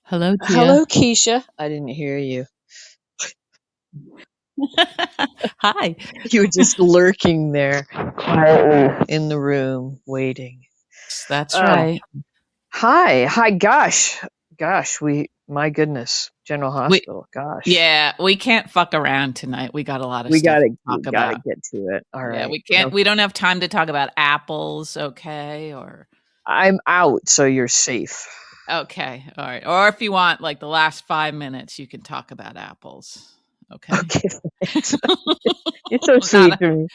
Hello, Gia. Hello, Keisha. I didn't hear you. Hi. You were just lurking there quietly in the room, waiting. That's Um, right. hi. Gosh, my goodness, General We Hospital. Gosh, yeah, we can't fuck around tonight. We got a lot of we stuff gotta, to we talk gotta about. get to it. All Yeah, right. we can't No, we don't have time to talk about apples, okay? Or I'm out, so you're safe. okay, all right. Or if you want like the last 5 minutes, you can talk about apples. Okay? Okay, thanks. You're so Not sweet to me.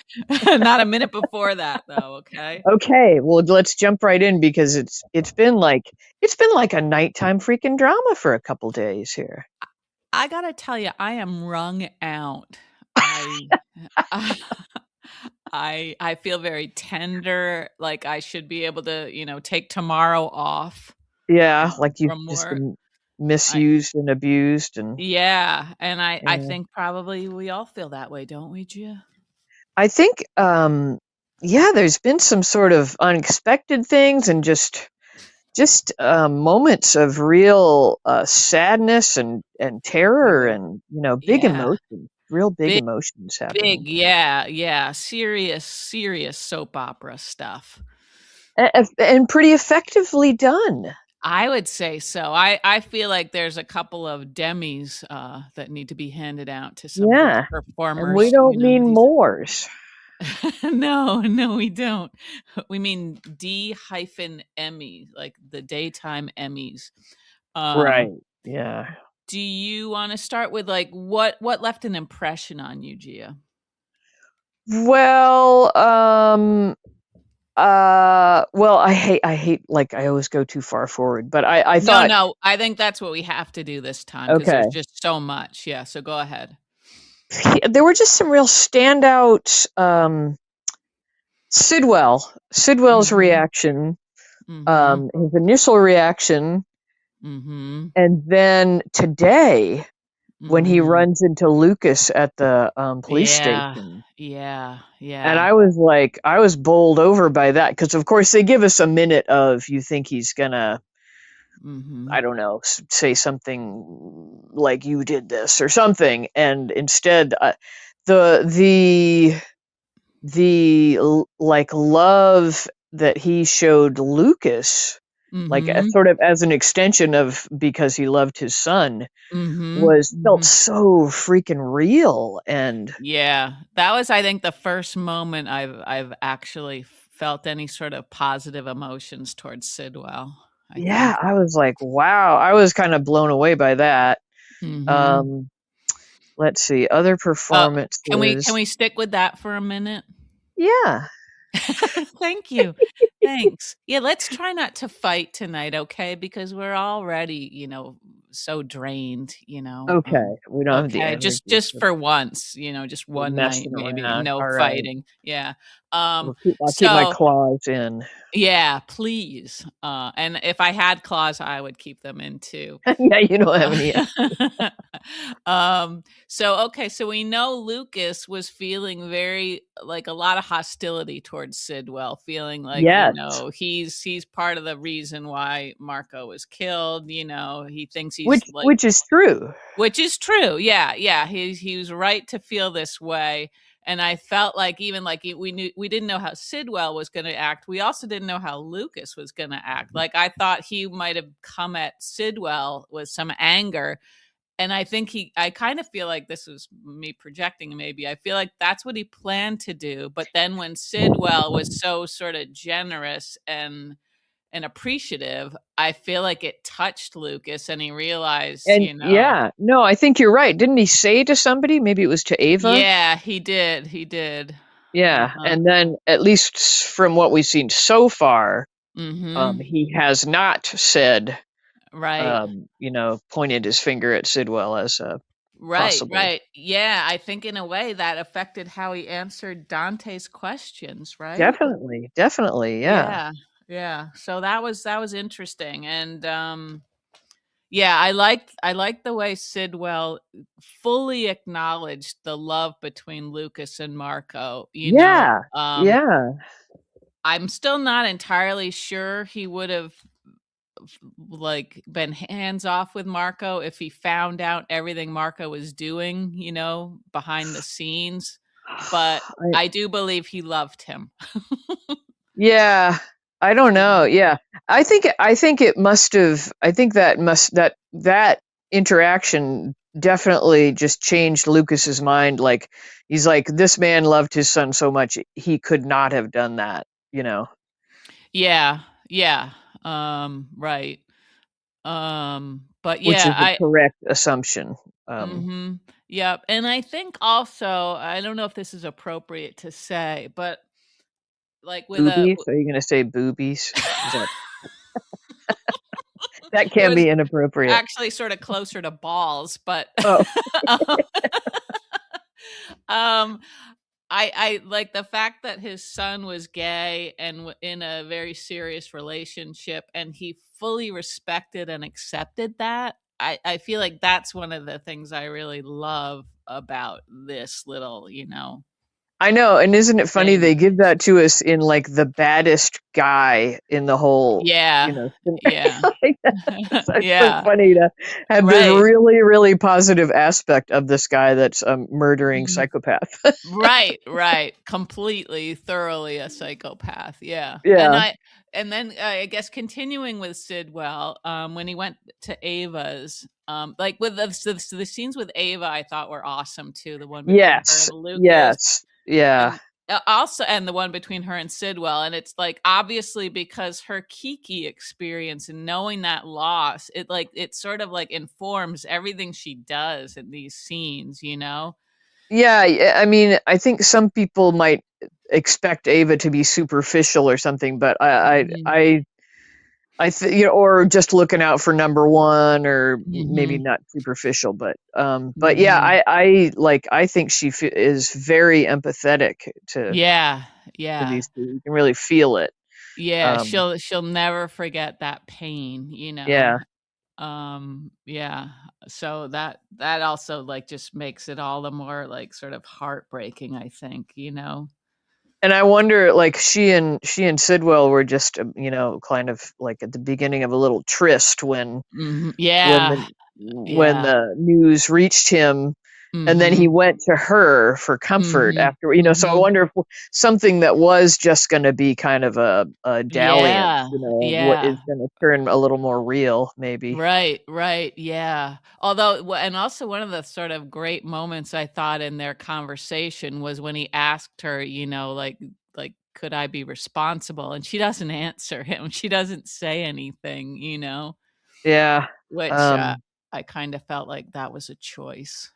not a minute before that though, okay? Okay, well, let's jump right in because it's been like a nighttime freaking drama for a couple days here. I got to tell you, I am wrung out. I I feel very tender, like I should be able to, take tomorrow off, Yeah, like you've from just work. been I misused and abused and Yeah, and I yeah. think probably we all feel that way, don't we, Gia? I think yeah, there's been some sort of unexpected things and just moments of real sadness and terror Yeah. and big Yeah. emotions, real big Big, emotions big, happening. yeah, yeah, serious, serious soap opera stuff. And pretty effectively done. I would say so. I feel like there's a couple of Demis, that need to be handed out to some of these Yeah. And we performers, don't mean these Moors. No, no, we don't. We mean D hyphen Emmy, like the daytime Emmys. Right. Um, Yeah. do you want to start with like what left an impression on you, Gia? Well, well, I hate like I always go too far forward, but I No, thought, no, I think that's what we have to do this time because there's okay, just so much. Yeah, so go ahead. there were just some real standout Sidwell's Mhm. reaction, Mhm. his initial reaction, Mhm. and then today when he Mhm. runs into Lucas at the police Yeah. station. Yeah. And Yeah. I was like, I was bowled over by that because, of course, they give us a minute of you think he's gonna, Mhm. I don't know, say something like you did this or something, and instead, the the like love that he showed Lucas, like Mhm. sort of as an extension of because he loved his son, Mhm. was felt Mhm. so freaking real. And Yeah, that was, I think, the first moment I've actually felt any sort of positive emotions towards Sidwell, I yeah, think. I was like, wow, I was kind of blown away by that. Mhm. Um, let's see, other Uh, can performances. we stick with that for a minute? Yeah. Thank you. Thanks. Yeah, let's try not to fight tonight, okay? Because we're already, so drained, Okay. We don't have the okay, energy just for for once, just for one night messing maybe, around. no All right. fighting. Yeah. Um, I'll keep my so claws in. yeah, please. And if I had claws, I would keep them in too. Yeah, you don't have any. Uh, so okay, so we know Lucas was feeling very like a lot of hostility towards Sidwell, feeling like, Yes. he's part of the reason why Marco was killed, he thinks Which he's like which is true. which is true. Yeah, yeah. He was right to feel this way. And I felt like even like we didn't know how Sidwell was going to act. We also didn't know how Lucas was going to act. Like I thought he might have come at Sidwell with some anger, and I think I kind of feel like this was me projecting maybe. I feel like that's what he planned to do. But then when Sidwell was so sort of generous and appreciative, I feel like it touched Lucas and he realized, And yeah, no, I think you're right. Didn't he say to somebody? Maybe it was to Ava. yeah, he did. He did. Yeah, Uh-huh. and then at least from what we've seen so far, Mhm. he has not said, Right. pointed his finger at Sidwell as a Right, possible. right. Yeah, I think in a way that affected how he answered Dante's questions, right? Definitely, definitely, yeah. Yeah. Yeah. So that was interesting. And yeah, I liked the way Sidwell fully acknowledged the love between Lucas and Marco. Yeah, yeah. I'm still not entirely sure he would have. like been hands off with Marco if he found out everything Marco was doing, behind the scenes. But I, I do believe he loved him. yeah, I don't You know. know? Yeah, I think it must have. I think that interaction definitely just changed Lucas's mind. Like he's like, this man loved his son so much he could not have done that. You know, Yeah, yeah. Right. But which yeah, is a correct assumption. mhm. Yep. And I think also, I don't know if this is appropriate to say, but like with a Boobies? Are you going to say boobies? Is that it can was be inappropriate? actually sort of closer to balls, but Oh, um I like the fact that his son was gay and in a very serious relationship, and he fully respected and accepted that. I feel like that's one of the things I really love about this little, I know. And isn't it funny thing. they give that to us in like the baddest guy in the whole, Yeah. Yeah. like, that's so Yeah. funny to have this Right. really, really positive aspect of this guy that's a murdering Mhm. psychopath. Right, right. Completely, thoroughly a psychopath. Yeah. Yeah. And then I guess continuing with Sidwell, when he went to Ava's, like with the scenes with Ava, I thought were awesome too. The one between her and Yes. Lucas, Yes. Yeah. and also, and the one between her and Sidwell. And it's like obviously because her Kiki experience and knowing that loss, it sort of like informs everything she does in these scenes. Yeah. I mean, I think some people might expect Ava to be superficial or something, but Mhm. or just looking out for number one, or maybe Mhm. not superficial, but yeah, Mhm. I think is very empathetic to Yeah. Yeah. these two. You can really feel it. Yeah, Um, she'll never forget that pain. yeah, Yeah. So that also like just makes it all the more like sort of heartbreaking, I think. and I wonder, like she and Sidwell were just kind of like at the beginning of a little tryst Mhm. when Yeah. Yeah. the news reached him, and then he Mhm. went to her for comfort Mhm. after, so I Mhm. wonder if something that was just going to be kind of a dalliance, Yeah. what Yeah. is going to turn a little more real, maybe. Right, right, yeah. Although and also one of the sort of great moments I thought in their conversation was when he asked her, like, "Could I be responsible?" And she doesn't answer him. She doesn't say anything, Yeah. which, um I kinda felt like that was a choice,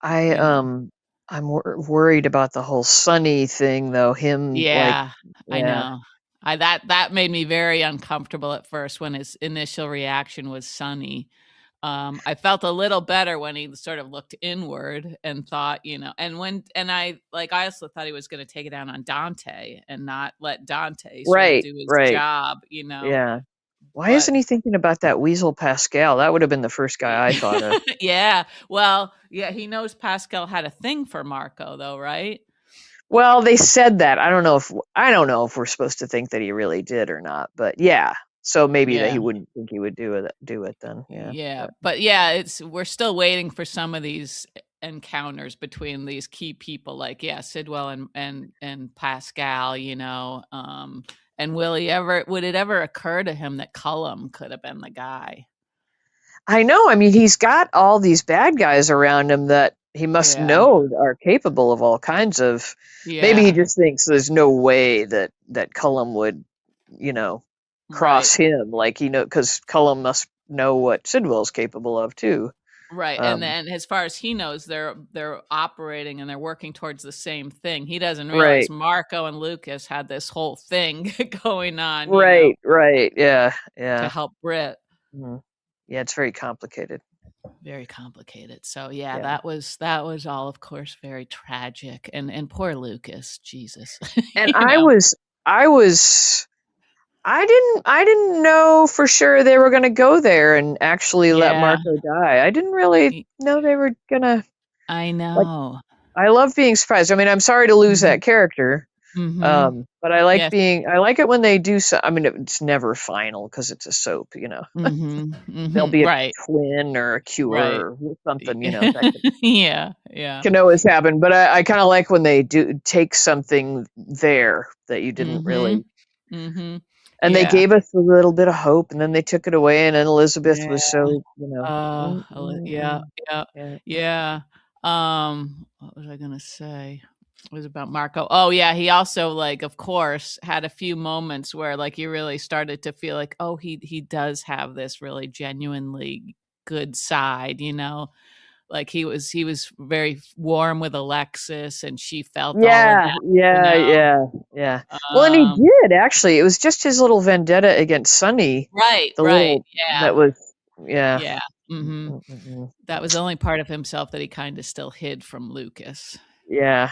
I you know? I'm worried about the whole Sunny thing, though, him, like, Yeah, I yeah. know. That made me very uncomfortable at first when his initial reaction was sunny. I felt a little better when he sort of looked inward and thought, I also thought he was gonna take it down on Dante and not let Dante sort of Right, do his right. job. Yeah. Why But isn't he thinking about that weasel Pascal? That would have been the first guy I thought of. yeah, well, yeah, he knows Pascal had a thing for Marco though, right? Well, they said that. I don't know if we're supposed to think that he really did or not, but yeah. So maybe that he Yeah. wouldn't think he would do it then. Yeah. Yeah, But but yeah, we're still waiting for some of these encounters between these key people, like yeah, Sidwell and Pascal. And would it ever occur to him that Cullum could have been the guy? I know. I mean, he's got all these bad guys around him that he must Yeah, know are capable of all kinds of. Maybe he yeah, just thinks there's no way that Cullum would, you know, right, cross him. Like because Cullum must know what Sidwell's capable of too. right. And Um, then as far as he knows, they're operating and they're working towards the same thing. He doesn't realize right. Marco and Lucas had this whole thing going on, Right, right. Yeah, to yeah. help Britt. Mhm. Yeah, it's very complicated. Very complicated. So yeah, Yeah. that was all of course very tragic and poor Lucas, Jesus. And you know. I didn't know for sure they were going to go there and actually let Yeah. Marco die. I didn't really y- know they were going to, I like, know. I love being surprised. I mean, I'm sorry to lose Mhm. that character. But I like Yes. being I like it when they do so I mean, it's never final because it's a soap, you know? Mhm. There'll Mhm. be a Right. twin or a Right. cure or something, you know, that Yeah. Yeah. can always happen, but I kinda like when they do take something there that you didn't Mhm. really Mhm. and they Yeah. gave us a little bit of hope, and then they took it away, and then Elizabeth was Yeah. so, you know, Yeah, yeah, yeah. yeah. What was I gonna say? It was about Marco. Oh, yeah, he also, like, of course, had a few moments where, like, you really started to feel like, oh, he does have this really genuinely good side, you know? Like, he was very warm with Alexis, and she felt all of Yeah, that, you yeah, know? yeah, yeah. Well, and he Um did, actually, it was just his little vendetta against Sonny, Right, the right, little that yeah, was yeah. yeah, mhm. Mm. That was the only part of himself that he kinda still hid from Lucas. Yeah,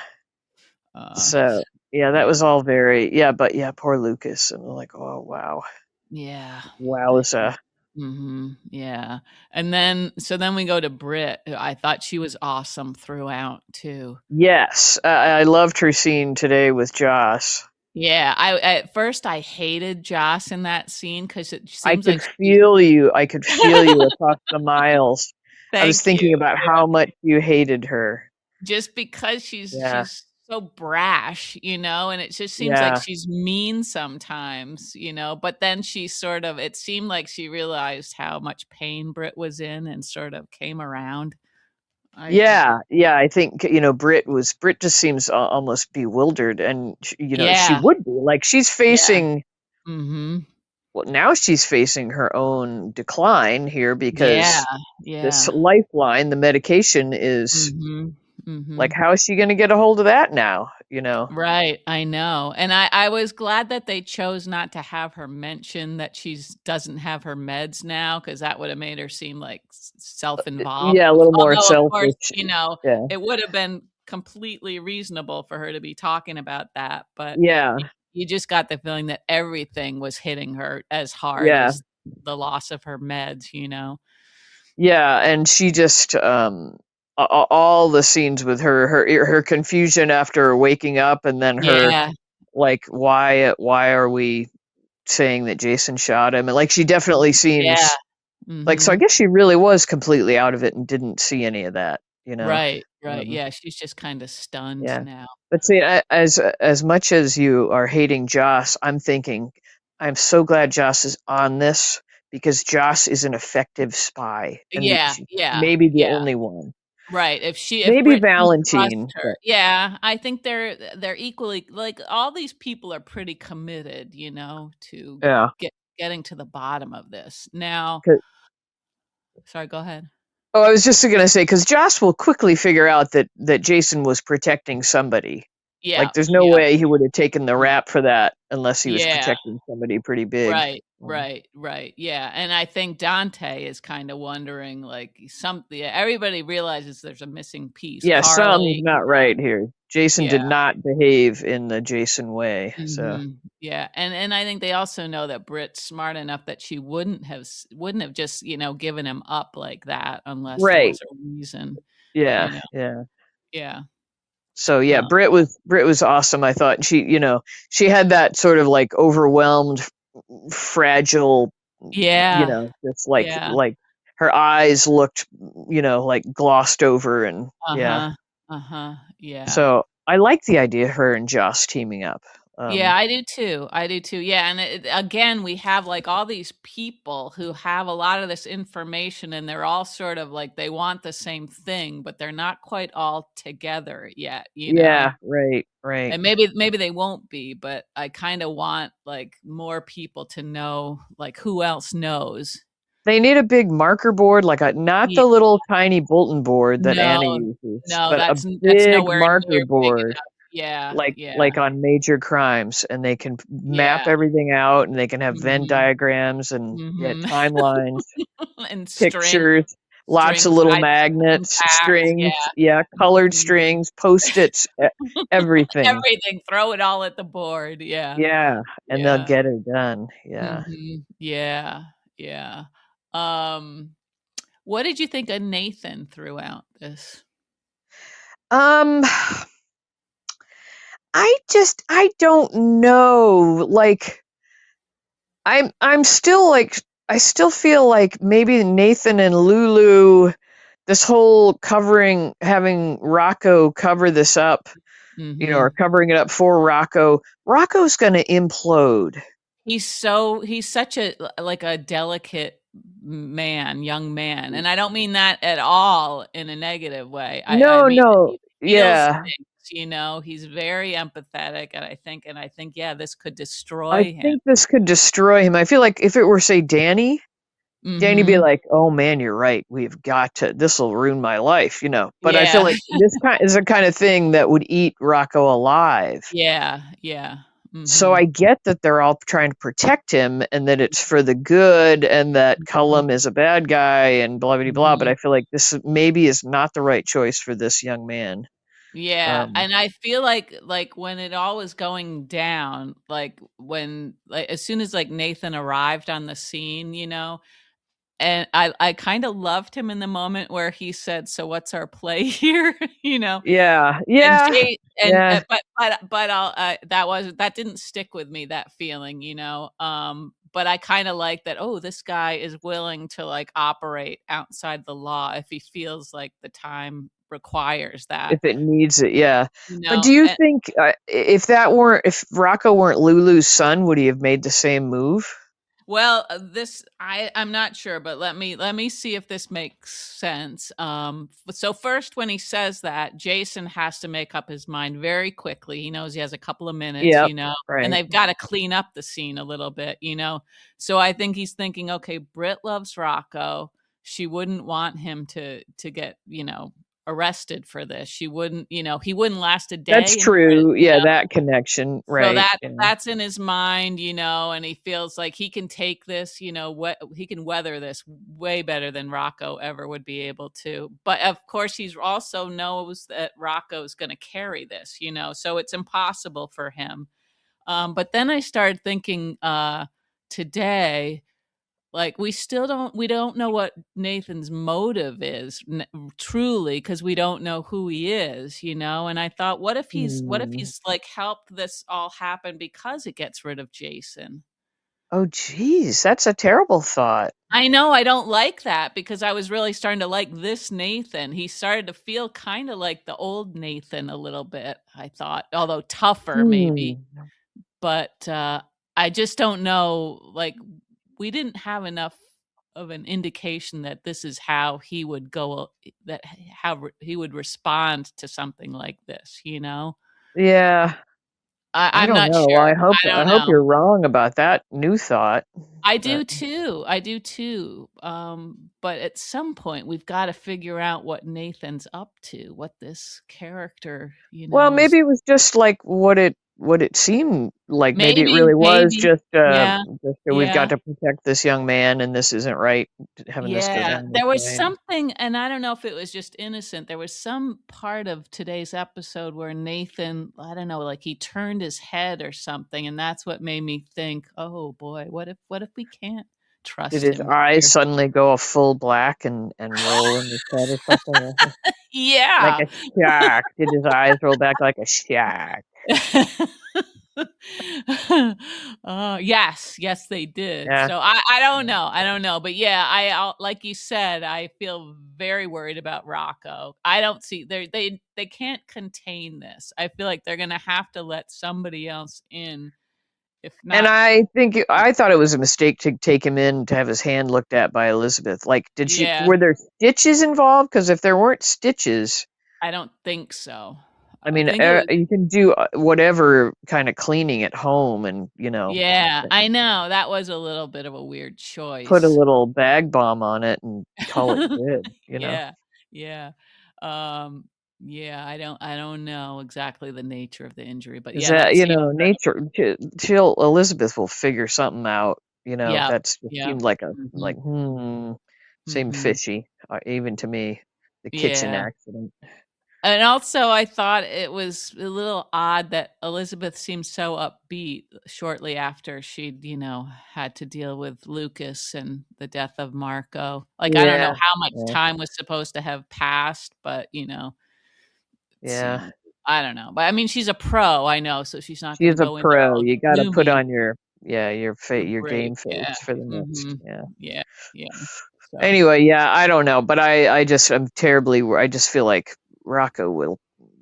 S so, yeah, that yeah, was all very yeah, but yeah, poor Lucas, and I'm like, "Oh, wow. yeah, I Wowza." mhm, yeah, and then we go to Britt, who I thought she was awesome throughout too. Yes, I loved her scene today with Joss. Yeah, I at first, I hated Joss in that scene because it I seems could like she feel you, I could feel you across the miles. I was Thank you, thinking about yeah. how much you hated her. Just because she's Yeah, she's so brash, you know, and it just seems like yeah. she's mean sometimes, you know, but then she sort of it seemed like she realized how much pain Britt was in and sort of came around. I Yeah, did. yeah, I think, Brit just seems a almost bewildered, and sh she Yeah, would be, like, she's yeah, facing mhm. well, now she's facing her own decline here Yeah, because this yeah. lifeline, the medication is Mhm, like, mhm. how is she gonna get a hold of that now, you know? Right, I know, and I was glad that they chose not to have her mention that she's doesn't have her meds now, because that would've made her seem, like, self-involved, Yeah, a little more although, of course, selfish. you know, Yeah. it would've been completely reasonable for her to be talking about that, but Yeah, you just got the feeling that everything was hitting her as hard yeah. as the loss of her meds, you know? Yeah, and she just, all the scenes with her confusion after waking up and then her, Yeah, like, "Why are we saying that Jason shot him?" And, like, she definitely yeah, seems like so I mhm. guess she really was completely out of it and didn't see any of that, you know? Right, right, Um, yeah, she's just kinda stunned yeah. now. But see, as much as you are hating Joss, I'm thinking, "I'm so glad Joss is on this because Joss is an effective spy, and the Yeah, she yeah, maybe the yeah. only one." Right, if Maybe Britt can trust Valentin, her. but Yeah, I think they're equally like, all these people are pretty committed, you know, to yeah, getting to the bottom of this. Now 'cau sorry, go ahead. oh, I was just gonna say because Joss will quickly figure out that Jason was protecting somebody. Yeah, Like, there's no yeah, way he would have taken the mm, rap for that unless he was yeah. protecting somebody pretty big. Right, right, right, yeah, and I think Dante is kinda wondering, like, yeah, everybody realizes there's a missing piece. Yeah, something's Carly, not right here. Jason yeah. did not behave in the Jason way, so Mhm. Yeah, and I think they also know that Britt's smart enough that she wouldn't have just, you know, given him up like that unless there right. was a reason, you Yeah, know? yeah. Yeah. So, yeah, Uh, Britt was awesome, I thought. She had that sort of, like, overwhelmed, fragile, yeah. just Yeah. like her eyes looked, like glossed over and yeah. Uh-huh. Uh-huh. Yeah. So, I like the idea of her and Joss teaming up. Yeah, I do too. I do too. Yeah, and again, we have like all these people who have a lot of this information, and they're all sort of like they want the same thing, but they're not quite all together yet, you know? Yeah, right, right. And maybe they won't be, but I kinda want, like, more people to know, like, who else knows. They need a big marker board, like a not Ye the little tiny bulletin board that No, Anna uses, no, but a that's big nowhere marker near big board, enough. Yeah, like yeah, like on major crimes, and they can map yeah. everything out, and they can have Venn Mhm, diagrams and, yeah, mhm. timelines, And string pictures, lots of string little tied to magnets, compact, strings, yeah. yeah, colored Mhm. strings, Post-its, everything. Everything, throw it all at the board, yeah, Yeah, and they'll yeah. get it done, yeah. Mhm, yeah, yeah. Um, what did you think of Nathan throughout this? Um I don't know. Like I'm still like I still feel like maybe Nathan and Lulu, this whole having Rocco cover this up, or Mhm. covering it up for Rocco. Rocco's going to implode. He's such a like a delicate man, young man, and I don't mean that at all in a negative way. I No, mean that no. he feels Yeah. things, he's very empathetic, and I think, yeah, this could I destroy him. think this could destroy him. I feel like if it were, say, Danny'd be Mhm. like, "Oh man, you're right. We've got to. This will ruin my life." But I feel Yeah. like this is the kind of thing that would eat Rocco alive. Yeah, yeah. So Mhm. I get that they're all trying to protect him and that it's for the good and that Mhm. Cullum is a bad guy and blah blah blah. But Mhm. I feel like this maybe is not the right choice for this young man. Yeah, Um, and I feel like when it all was going down, like when like as soon as like Nathan arrived on the scene, and I kinda loved him in the moment where he said, "So what's our play here?" You know? yeah, And yeah, Jay and, yeah. but I'll that didn't stick with me, that feeling, but I kinda like that, "Oh, this guy is willing to, like, operate outside the law if he feels like the time requires that," If it needs it, yeah. you But know? do you think if Rocco weren't Lulu's son, would he have made the same move? Well, this I'm not sure, but let me see if this makes sense. So first, when he says that, Jason has to make up his mind very quickly. He knows he has a couple of minutes, Yep. and Right. they've got to clean up the scene a little bit. So I think he's thinking, okay, Britt loves Rocco. She wouldn't want him to get arrested for this. She wouldn't, he wouldn't last a That's day in true. Yeah, prison. that connection. So Right. Yeah. that's in his mind, and he feels like he can take this, he can weather this way better than Rocco ever would be able to. But of course, he's also knows that Rocco's going to carry this, so it's impossible for him. But then I started thinking today, like we don't know what Nathan's motive is truly because we don't know who he is. And I thought, what if Hmm. he's like helped this all happen because it gets rid of Jason. Oh, geez, that's a terrible thought. I know I don't like that because I was really starting to like this Nathan. He started to feel kind of like the old Nathan a little bit, I thought, although tougher maybe. Hmm. But, I just don't know, like, we didn't have enough of an indication that this is how he would go that how he would respond to something like this? Yeah. I I'm don't not know. Well, sure. I I don't hope know. you're wrong about that new thought. But I do too, but at some point, we've gotta figure out what Nathan's up to, what this character, well, is maybe it was just like what it seemed like. Maybe it maybe really was maybe. Yeah, just that we've got yeah. to protect this young man, and this isn't right. Having this go Yeah, down this there was way. something, and I don't know if it was just innocent. There was some part of today's episode where Nathan, I don't know, like he turned his head or something, and that's what made me think, "Oh boy, what if we can't Did trust his him eyes here?" suddenly go a full black and roll in his head or something? Like Yeah. a shark. Did his eyes roll back like a shark? Yes, yes, they did. Yeah. So I don't know, I don't know, but yeah, like you said, I feel very worried about Rocco. I don't see they can't contain this. I feel like they're gonna have to let somebody else in, if And not. I thought it was a mistake to take him in to have his hand looked at by Elizabeth. Like, Yeah, were there stitches involved? Because if there weren't stitches, I don't think so. I I mean, think it was. you can do whatever kind of cleaning at home, and Yeah, I know that was a little bit of a weird put a choice. little bag bomb on it and call it good. Yeah, yeah. Um, yeah, I don't know exactly the nature of the injury, but Because yeah, that seems right. nature, she'll Elizabeth will figure something out. Yep, That's it yep. seemed like Mhm, seemed mhm. fishy, even to me. The kitchen Yeah. accident. And also, I thought it was a little odd that Elizabeth seemed so upbeat shortly after she'd had to deal with Lucas and the death of Marco. Like, I don't know Yeah, how much yeah, time was supposed to have passed, but it yeah. seemed. I don't know. But I mean, she's a pro, I know, so she's not She gonna is a go in there pro. all You got to put gloomy on your or your brave. game Yeah. face for the next. Mhm. Yeah. Yeah. Yeah. So Anyway, yeah, I don't know, but I'm terribly. I just feel like Rocco will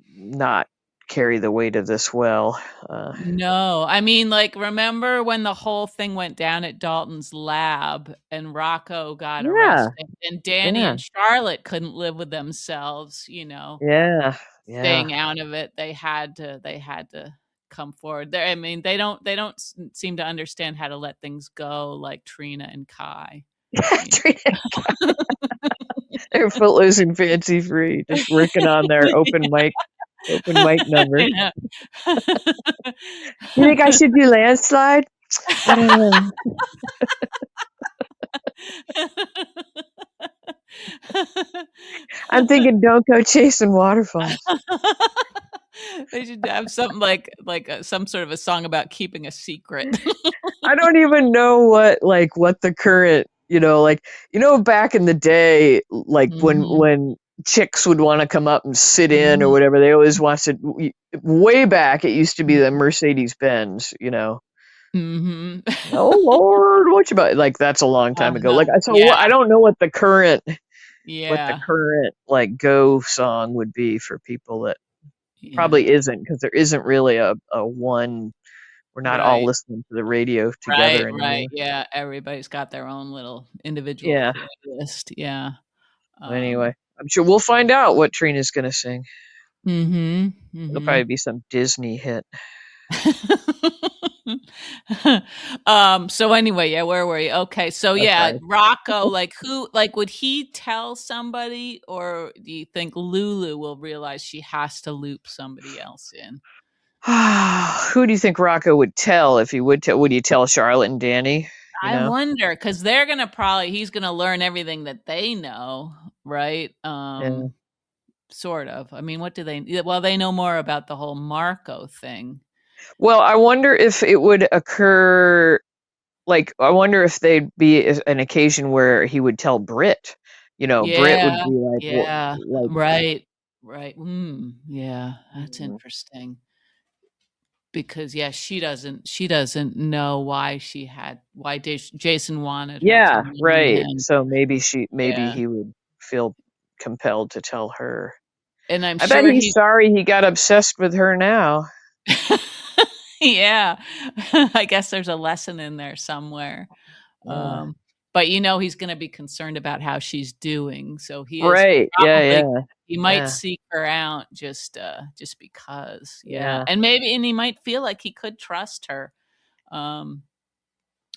not carry the weight of this well. no, I mean, like, remember when the whole thing went down at Dalton's lab and Rocco got Yeah, arrested and Danny yeah, and Charlotte couldn't live with themselves, yeah, yeah. staying out of it. They had to come forward. I mean, they don't seem to understand how to let things go like Trina and Kai, you They're footloose and fancy free, just working on their open mic number. know. You think I should do landslide? I don't know. I'm thinking don't go chasing waterfalls. They should have something like some sort of a song about keeping a secret. I don't even know what the current, back in the day, like Mhm, when chicks would want to come up and sit in or mhm, whatever, they always wanted way back. It used to be the mhm, Mercedes Benz, you know. mhm. Oh Lord, what you about? Like that's a long time ago. Uh-huh, Like so, I yeah, don't know what the yeah, current like go song would be for people that yeah, probably isn't because there isn't really a one. We're not all right, listening to the radio right, together right, anymore. yeah, everybody's got their own little individual Yeah. playlist, yeah, Anyway, um, I'm sure we'll find out what Trina's gonna sing. mhm, It'll mhm. probably be some Disney hit. So anyway, yeah, where were you? Okay, so I'm yeah, sorry. Rocco, like would he tell somebody, or do you think Lulu will realize she has to loop somebody else in? Who do you think Rocco would tell if he would tell? Would he tell Charlotte and Danny? You I know? wonder, because he's gonna learn everything that they know, right? Yeah. Sort of. I mean, what do they? Yeah, well, they know more about the whole Marco thing. Well, I wonder if it would occur. Like, I wonder if they'd be an occasion where he would tell Britt. You know, Britt would Yeah, be like, "What?" yeah, Like, right, right. Yeah, that's mm, interesting. Because, yeah, she doesn't know why Jason wanted her to yeah, marry right. him. So maybe Yeah, he would feel compelled to tell her. and I'm I bet sure he's he sorry he got obsessed with her now. Yeah. I guess there's a lesson in there somewhere. Yeah. Um, but he's gonna be concerned about how she's doing, so Right. Yeah, probably yeah. he might Yeah. seek her out just because, yeah, Yeah. and he might feel like he could trust her, um,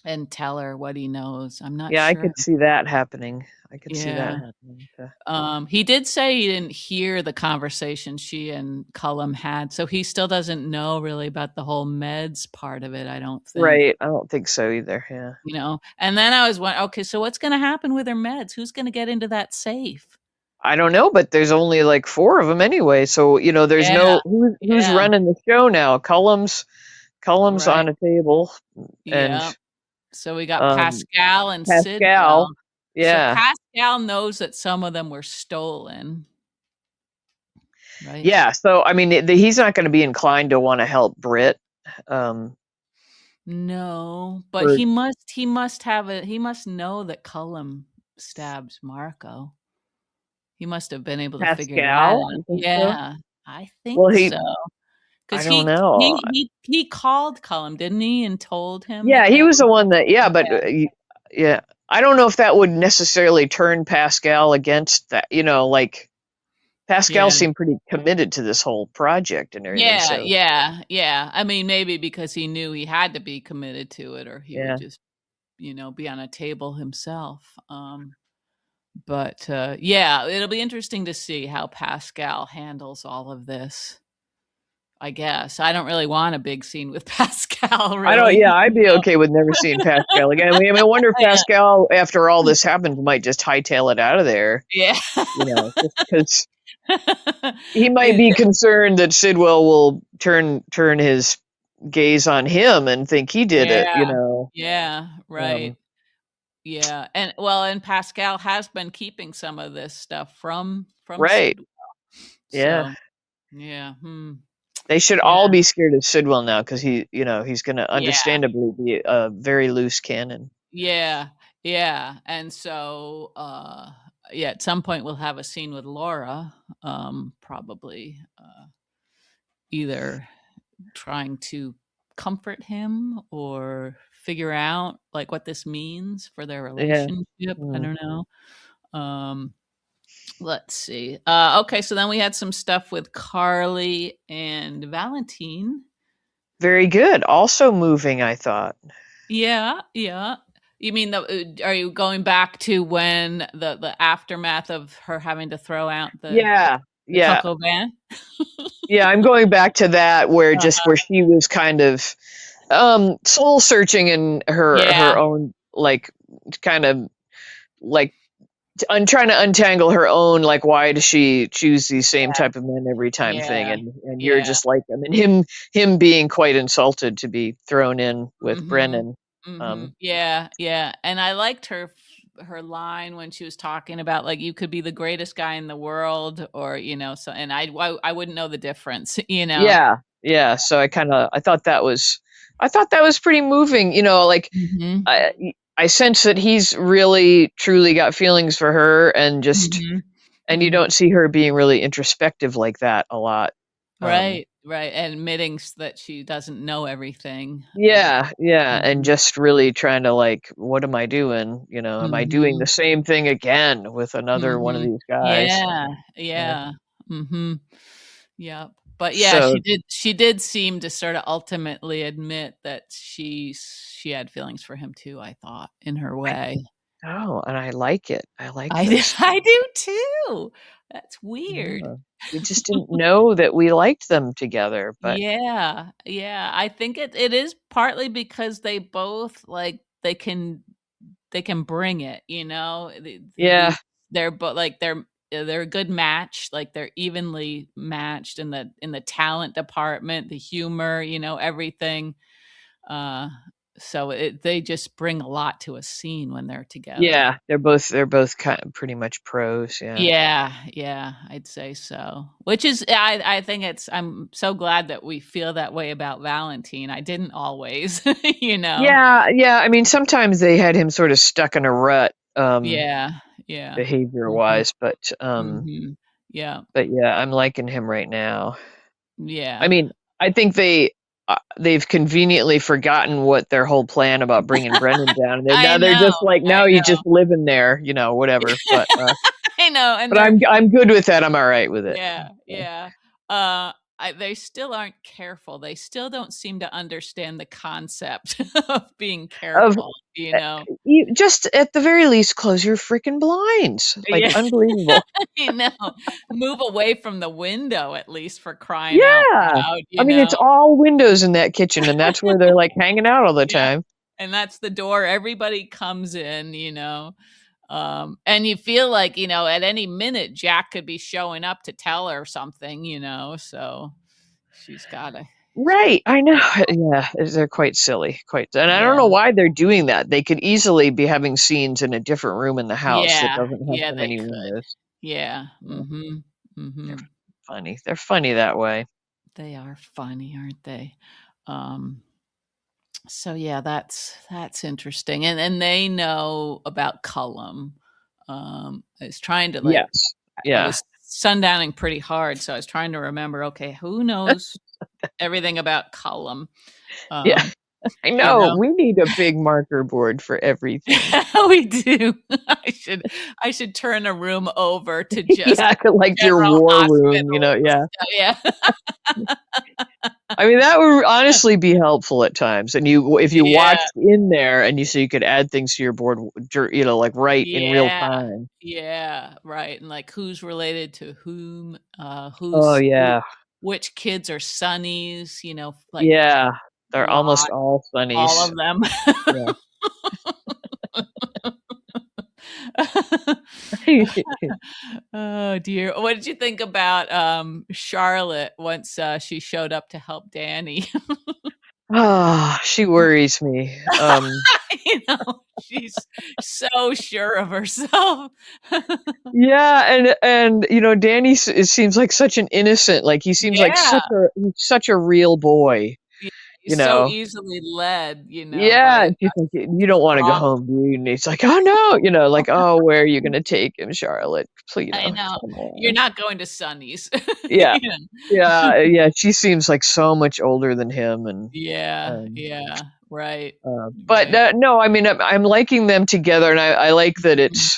and tell her what he knows. I'm not Yeah, I sure. could see that happening. I could see that Yeah. happening. He did say he didn't hear the conversation she and Cullum had, so he still doesn't know really about the whole meds part of it, I don't think. Right. I don't think so either. Yeah. And then I was wondering, okay, so what's gonna happen with her meds? Who's gonna get into that safe? I don't know, but there's only like four of them anyway. So, there's Yeah, no who's yeah, running the show now. Cullum's right, on a table and yeah. So we got um Pascal and Pascal. Sidwell. So Yeah. Pascal knows that some of them were stolen, right? Yeah, so I mean he's not going to be inclined to want to help Britt um No, but for he must know that Cullum stabbed Marco. He must have been able to figure that Pascal, out. you think so? Yeah, I Well, think so. 'Cause I don't know. he called Cullum, didn't he, and told him Yeah, that he they was were the one that, yeah, but yeah, yeah, I don't know if that would necessarily turn Pascal against that. Like Pascal yeah, seemed pretty committed to this whole project and everything. yeah, So yeah, yeah. I mean, maybe because he knew he had to be committed to it or he would yeah, just, be on a table himself. But, yeah, it'll be interesting to see how Pascal handles all of this, I guess. I don't really want a big scene with Pascal, I don't. really. Yeah, I'd be okay with never seeing Pascal again. I wonder if Yeah. Pascal, after all this happens, might just hightail it out of there. Yeah. Just because he might It be concerned that Sidwell will turn his gaze on him and think he did it. Yeah. Yeah, right. Um, Yeah, and Pascal has been keeping some of this stuff from right? Sidwell. Yeah. So, Yeah. They should all Yeah. be scared of Sidwell now because he's going to Yeah. understandably be a very loose cannon. Yeah. Yeah. And so yeah, at some point we'll have a scene with Laura, probably either trying to comfort him or figure out like what this means for their Yeah. relationship. I Mm. don't know. Um let's see. Okay, so then we had some stuff with Carly and Valentin. Very good. Also moving, I thought. Yeah, yeah. You mean are you going back to when the aftermath of her having to throw out Yeah. the Yeah. cocoa van? Yeah, I'm going back to that where Uh-huh. she was kind of soul searching in her Yeah. own like kind of like trying to untangle her own like why does she choose these same type of men every time thing, Yeah. and you're Yeah. just like, I mean, him being quite insulted to be thrown in with Mhm. Brennan. Mhm. Yeah, yeah, and I liked her line when she was talking about, like, you could be the greatest guy in the world or, so and I wouldn't know the difference, you know? Yeah, yeah, so I thought that was pretty moving, like Mhm. I I sense that he's really truly got feelings for her, Mhm. and you Mhm. don't see her being really introspective like that a lot. Um, Right, right, and admitting that she doesn't know everything. yeah, yeah, and Mhm. just really trying to like, what am I doing? Am I doing the Mhm. same thing again with another one of Mhm. these guys? Yeah, Uh, yeah. Mhm. Yep. But yeah, so, she did seem to sort of ultimately admit that she had feelings for him too, I thought, in her I way. oh, and I like it. I like I do those I things. do too. That's weird. Yeah. We just didn't know that we liked them together, but Yeah, yeah. I think it is partly because they both, like, they can bring it, yeah, they're both like they're a good match, like they're evenly matched in the talent department, the humor, everything. Uh, so they just bring a lot to a scene when they're together. yeah, they're both kind of pretty much pros, yeah. Yeah, yeah, I'd say so. Which is, I think I'm so glad that we feel that way about Valentine. I didn't always, you know. Yeah, yeah, I mean, sometimes they had him sort of stuck in a rut, Yeah, yeah. Mhm, behavior-wise, mhm. Yeah, but yeah, I'm liking him right now. I yeah. mean, I think they've conveniently forgotten what their whole plan about bringing Brendan down, and I they're know, just like, I "Now he's know. just living there," whatever, I know, and but they're I'm good with that, I'm alright with it. yeah, Yeah. yeah. They still aren't careful. They still don't seem to understand the concept of being Of careful, you eh, know? you just at the very least, close your freaking blinds, like, Yeah, unbelievable. I know. Move away from the window at least for crying out Yeah. loud, I mean, it's all windows in that kitchen, and that's where they're, like, hanging out all the Yeah, time. and that's the door everybody comes in, and you feel like, at any minute, Jack could be showing up to tell her something, so she's gotta Right, I know. Yeah, they're quite silly, and I don't know Yeah. why they're doing that. They could easily be having scenes in a different room in the house that Yeah, doesn't have yeah, so they many could. windows. Yeah, Yeah, mhm, they're mhm. funny. They're funny that way. They are funny, aren't they? Um, so yeah, that's interesting, and they know about Cullum. I was trying to, like Yes. I Yeah. was sundowning pretty hard, so I was trying to remember, okay, who knows everything about Cullum? Yeah, Um, I you know. know? We need a big marker board for everything. We do. I should turn a room over to just Yeah, like your general war room, hospitals. yeah. Yeah. I mean, that would honestly be helpful at times, and if you Yeah, watched in there and you could add things to your board, like, right in real yeah, time. yeah, right, and, like, who's related to whom, Oh, who yeah. which kids are Sonny's, like, Yeah. a They're almost lot, all all funnies. of them. Yeah. Oh, dear. What did you think about, Charlotte once, she showed up to help Danny? She worries me. She's so sure of herself. Yeah, and Danny it seems like such an innocent, like he seems like Yeah. he's such a real boy, Yeah, you he's so know. easily led, Yeah, by and she's a like, you don't want to go strong. home, do you? And he's like, oh no, like, oh, where are you gonna take him, Charlotte? Please, I know. come You're on. not going to Sonny's. Yeah, You know? yeah. She seems like so much older than him, and Yeah, um, yeah, right, but right. no, I mean, I'm liking them together, and I like that Mhm,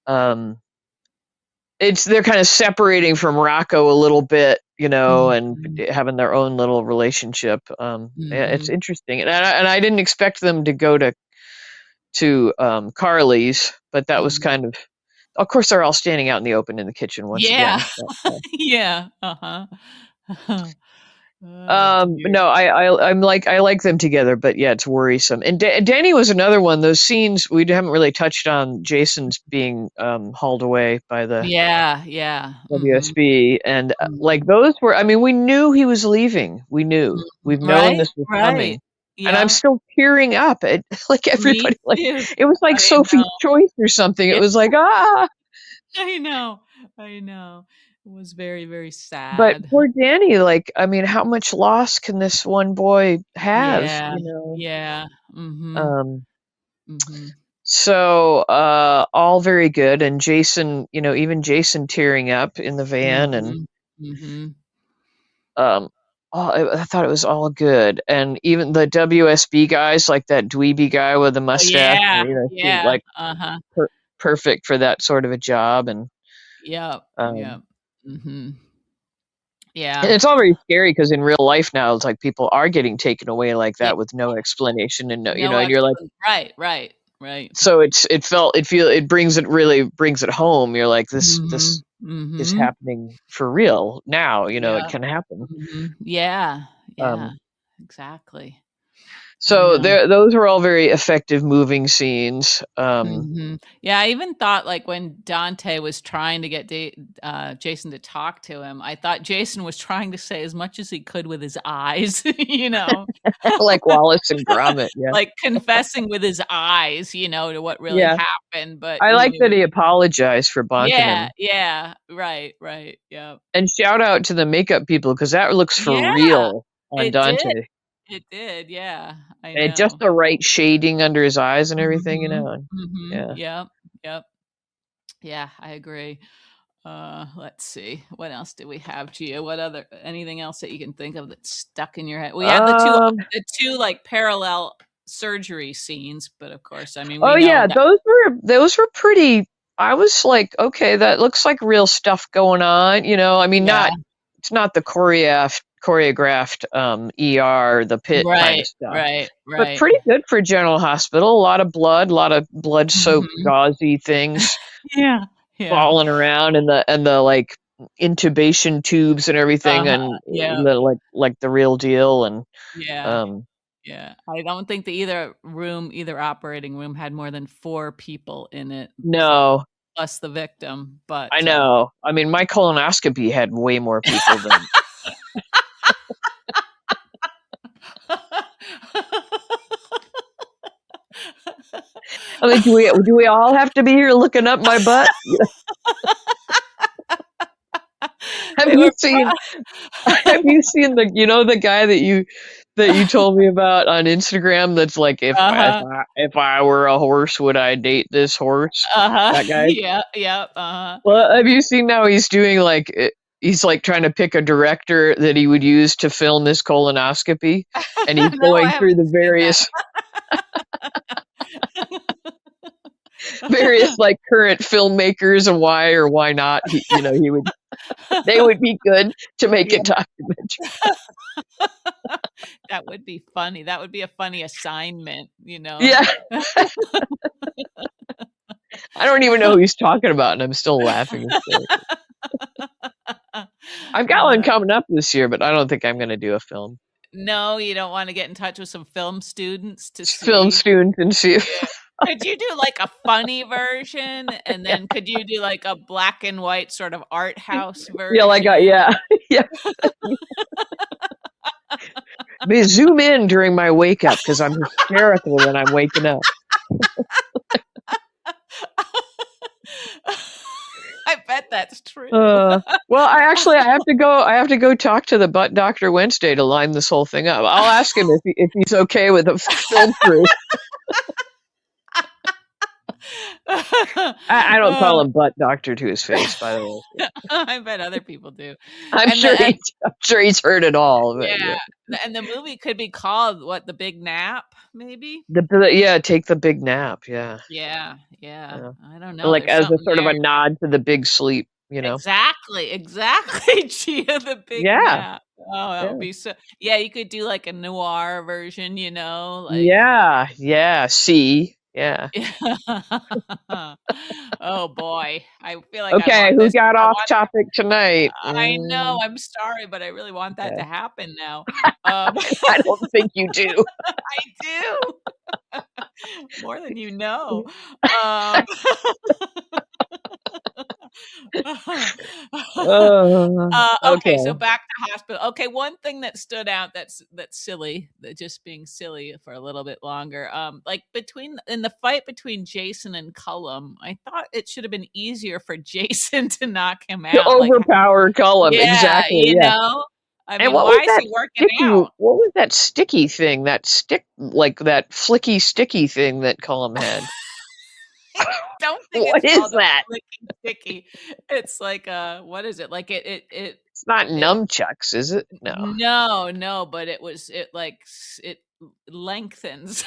um, it's they're kind of separating from Rocco a little bit, and mhm, having their own little relationship. Yeah, it's mhm, interesting, and I didn't expect them to go to Carly's, but that was mhm. kind of course, they're all standing out in the open in the kitchen once Yeah. again. But, Yeah, uh-huh. Oh, dear. no, I like them together, but yeah, it's worrisome. And Danny was another one. Those scenes we haven't really touched on. Jason's being hauled away by the Yeah, yeah, mhm, WSB, and like mhm, those were. I mean, we knew he was leaving. We knew. mhm. We've known Right, this was right. coming, and I'm Yeah, still tearing up at like me everybody. Like too. it was like I know. Sophie's Choice or something. It Yeah, was like ah. I know, I know. It was very, very But sad. poor Danny, like, I mean, how much loss can this one boy have, Yeah, yeah, mhm, Um, mhm. so, all very good, and Jason, even Jason tearing up in the van, and, Mhm, mhm. um, I thought it was all good, and even the WSB guys, like that dweeby guy with the Oh, mustache, yeah, seemed yeah, like uh-huh. perfect for that sort of a job, Yep, um yep. Mhm. And Yeah. it's all very scary because in real life now, it's like people are getting taken away like Yeah, that with no explanation, and no and you're like, explanation. Right, right, right. so it really brings it home. You're like, this Mhm, is mhm. happening for real now. It Yeah, can happen. mhm. Yeah, yeah, Um, exactly. I so know. those were all very effective, moving scenes. Mhm. Yeah, I even thought, like, when Dante was trying to get Jason to talk to him, I thought Jason was trying to say as much as he could with his eyes, you know? Like Wallace and Gromit, yeah, Like, confessing with his eyes, to what really yeah. happened, but, I like that he apologized for bonking Yeah, him. yeah, right, right, yep. And shout out to the makeup people because that looks for Yeah, real on it did, Dante. it did, yeah, I And just know. the right shading under his eyes and everything, Mhm, and mhm, yeah. yep, yep. Yeah, I agree. Let's see. What else do we have, Gia? What other anything else that you can think of that's stuck in your head? We have Um, the two like parallel surgery scenes, but of course, I mean, we oh know yeah, that. those were pretty. I was like, okay, that looks like real stuff going on. I mean, Yeah, not it's not the choreographed the pit kind right, of stuff, right, but right. pretty good for General Hospital. A lot of blood, a lot of blood soaked Mhm. gauzy things Yeah, yeah. falling around, and the like intubation tubes and everything, Uh-huh, and yeah, like the real deal, and yeah, um yeah. I don't think either operating room had more than 4 people in it, no, plus the victim, I but, know. I mean, my colonoscopy had way more people than. I mean, do we all have to be here looking up my butt? Have They you were seen have you seen the guy that you told me about on Instagram that's like, Uh-huh, if I were a horse, would I date this horse? uh-huh. That guy? Yeah, yep, uh-huh. Well, have you seen now he's doing like he's like trying to pick a director that he would use to film his colonoscopy, and he's No, I going through haven't the seen that. various like current filmmakers and why or why not he would they would be good to make a Yeah, documentary. that would be funny. That would be a funny assignment, you know? Yeah, I don't even know who he's talking about, and I'm still laughing hysterically. I've got one Uh, coming up this year, but I don't think I'm gonna do a film. no, you don't wanna get in touch with some film students to Film see. student and see if Yeah. Could you do, like, a funny version, and then could you do, like, a black and white sort of art house yeah, like version? yeah, yeah. May zoom in during my wake up because I'm hysterical when I'm waking up. I bet that's true. Well, I have to go. I have to go talk to the butt doctor Wednesday to line this whole thing up. I'll ask him if he's okay with a film crew. I don't call Oh, him butt doctor to his face, by the way. I bet other people do. I'm And sure the and he's heard it all. But yeah, yeah. and the movie could be called what? The Big Nap, maybe? Yeah, take the big nap. Yeah, Yeah, yeah. yeah. I don't know. Like There's as a something sort of there. a nod to the big sleep. You know. Exactly, exactly, Gia, the Big Yeah, Nap. Oh, that would yeah, be so yeah, you could do, like, a noir version, like yeah, yeah. See, yeah. Oh, boy. I feel like Okay, who got I off want topic tonight? I know, I'm sorry, but I really want that to Okay. happen now. Um, I don't think you do. I do, more than you know. Um okay, so Okay. back to hospital. Okay, one thing that stood out that's silly, that just being silly for a little bit longer. Like between in the fight between Jason and Cullum, I thought it should have been easier for Jason to knock him To out. Like, overpower Cullum, yeah, exactly, yeah. I And mean, why is he working out? what was that sticky thing, like that flicky sticky thing that Cullum had? I don't think it's What is called a that? flicky sticky. It's like what is it? Like It's not it nunchucks, is it? No. no, no, but it like it lengthens.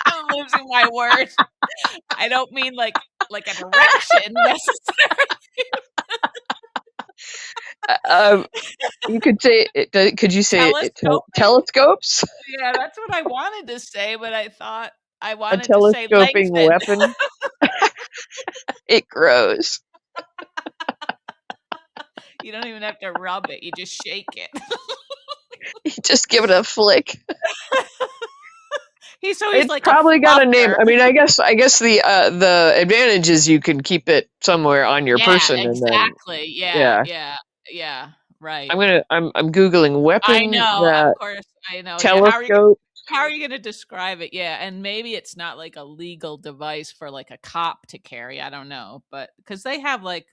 I'm losing my words. I don't mean like an erection necessarily. Um, you could say could you say Telescoping? telescopes? Yeah, that's what I wanted to say, but I thought I A wanted to say telescoping lengthen. weapon? It grows. You don't even have to rub it, you just shake it. You just give it a flick. He's It's like a probably got a name. fluffer. I mean, I guess the advantage is you can keep it somewhere on your Yeah, person, and then exactly. Yeah, yeah. yeah, yeah, right. I'm googling I weapon know, of that course, I know. Yeah, telescope. how are you gonna describe it? Yeah, and maybe it's not like a legal device for like a cop to carry. I don't know, but because they have like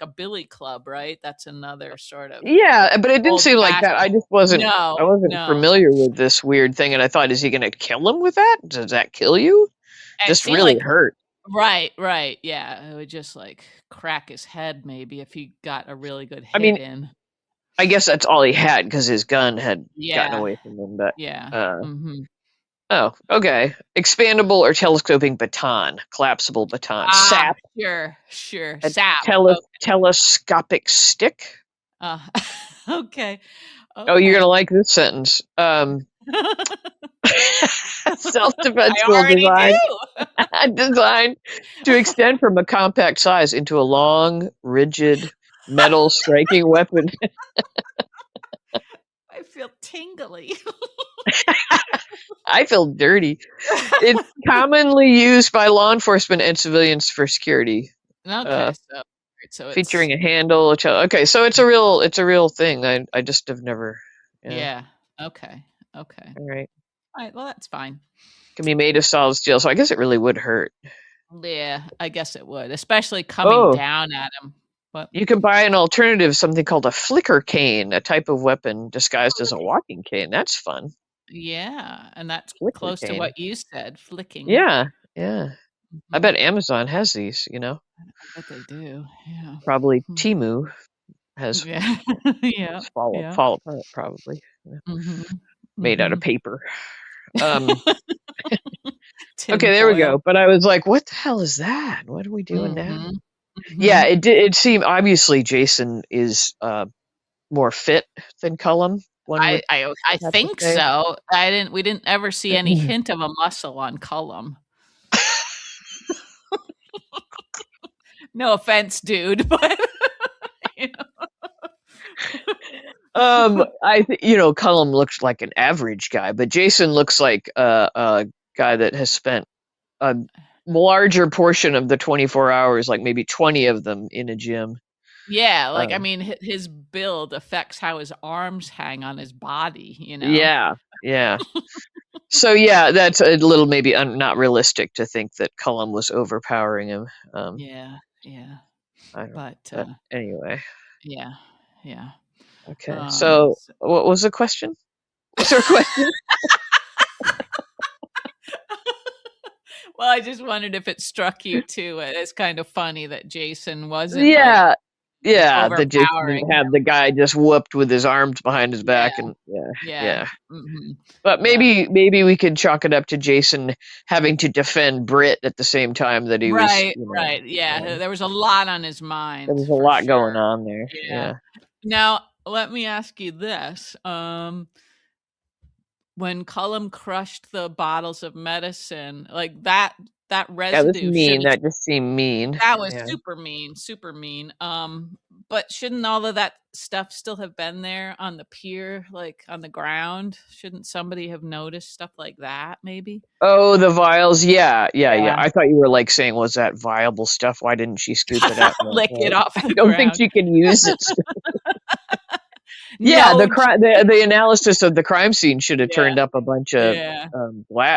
a billy club, right? That's another sort of Yeah, but it didn't old seem like that. fashioned. I No, wasn't no. familiar with this weird thing, and I thought, is he going to kill him with that? Does that kill you? It Just seemed really like hurt. right, right. Yeah, it would just like crack his head maybe if he got a really good I hit mean, in. I guess that's all he had because his gun had gotten Yeah, away from him. But yeah. uh, Mhm. oh, okay. Expandable or telescoping baton, collapsible baton, Ah, sap, sure, sure. a Sap. telescopic stick. Uh, okay, Oh, you're gonna okay. like this sentence. Self-defense I tool already do. designed to extend from a compact size into a long, rigid metal striking weapon. I feel tingly. I feel dirty. It's commonly used by law enforcement and civilians for security. Okay, Uh, so it's featuring a handle. Okay, so it's a real thing. I just have never. Yeah. yeah. Okay, okay. All right. Alright, well, that's fine. Can be made of solid steel, so I guess it really would hurt. Yeah, I guess it would, especially coming Oh, down at him. But you can buy an alternative, something called a flicker cane, a type of weapon disguised as a walking cane. That's fun. yeah, and that's Flicker close to cane. what you said, flicking. Yeah, yeah. I Mhm. bet Amazon has these, you know? I bet they do, yeah. Probably Mhm. Temu has Yeah. Yeah, yeah. fall apart probably. Yeah. Mhm. Made out of Mhm. paper. Um, Tin okay, there we foil. go. But I was like, what the hell is that? What are we doing now? Mhm. Yeah, Mhm. it seemed obviously Jason is more fit than Cullum, one would I have to think say. so. We didn't ever see any hint of a muscle on Cullum. No offense, dude, but you know. Cullum looks like an average guy, but Jason looks like a guy that has spent a larger portion of the 24 hours, like maybe 20 of them in a gym. Yeah, like, I Um, mean, his build affects how his arms hang on his body, you know? yeah, yeah. So yeah, that's a little maybe not realistic to think that Cullum was overpowering him. Yeah, yeah, I don't, but, but anyway, yeah, yeah, okay. So s what was the question? Was there a question? Well, I just wondered if it struck you too as kind of funny that Jason wasn't, like, Yeah, yeah. The Jason overpowering didn't have him. the guy just whooped with his arms behind his Yeah, back, and yeah, yeah, yeah. mhm, But yeah. maybe we could chalk it up to Jason having to defend Britt at the same time that he was, Right, right, yeah, yeah, there was a lot on his there mind was a for lot going sure. on there. Yeah. Yeah. Now, let me ask you this, when Cullum crushed the bottles of medicine, like, that That was residue should mean. have That just seemed mean. that was Yeah. super mean, but shouldn't all of that stuff still have been there on the pier, like, on the ground? Shouldn't somebody have noticed stuff like that maybe? Oh, the vials. Yeah, yeah, yeah. Yeah. I thought you were like saying, was that viable stuff? Why didn't she scoop it up? No, Lick it no. off I the don't think ground. she can use it. Yeah, No, the analysis of the crime scene should have yeah, turned up a bunch of yeah.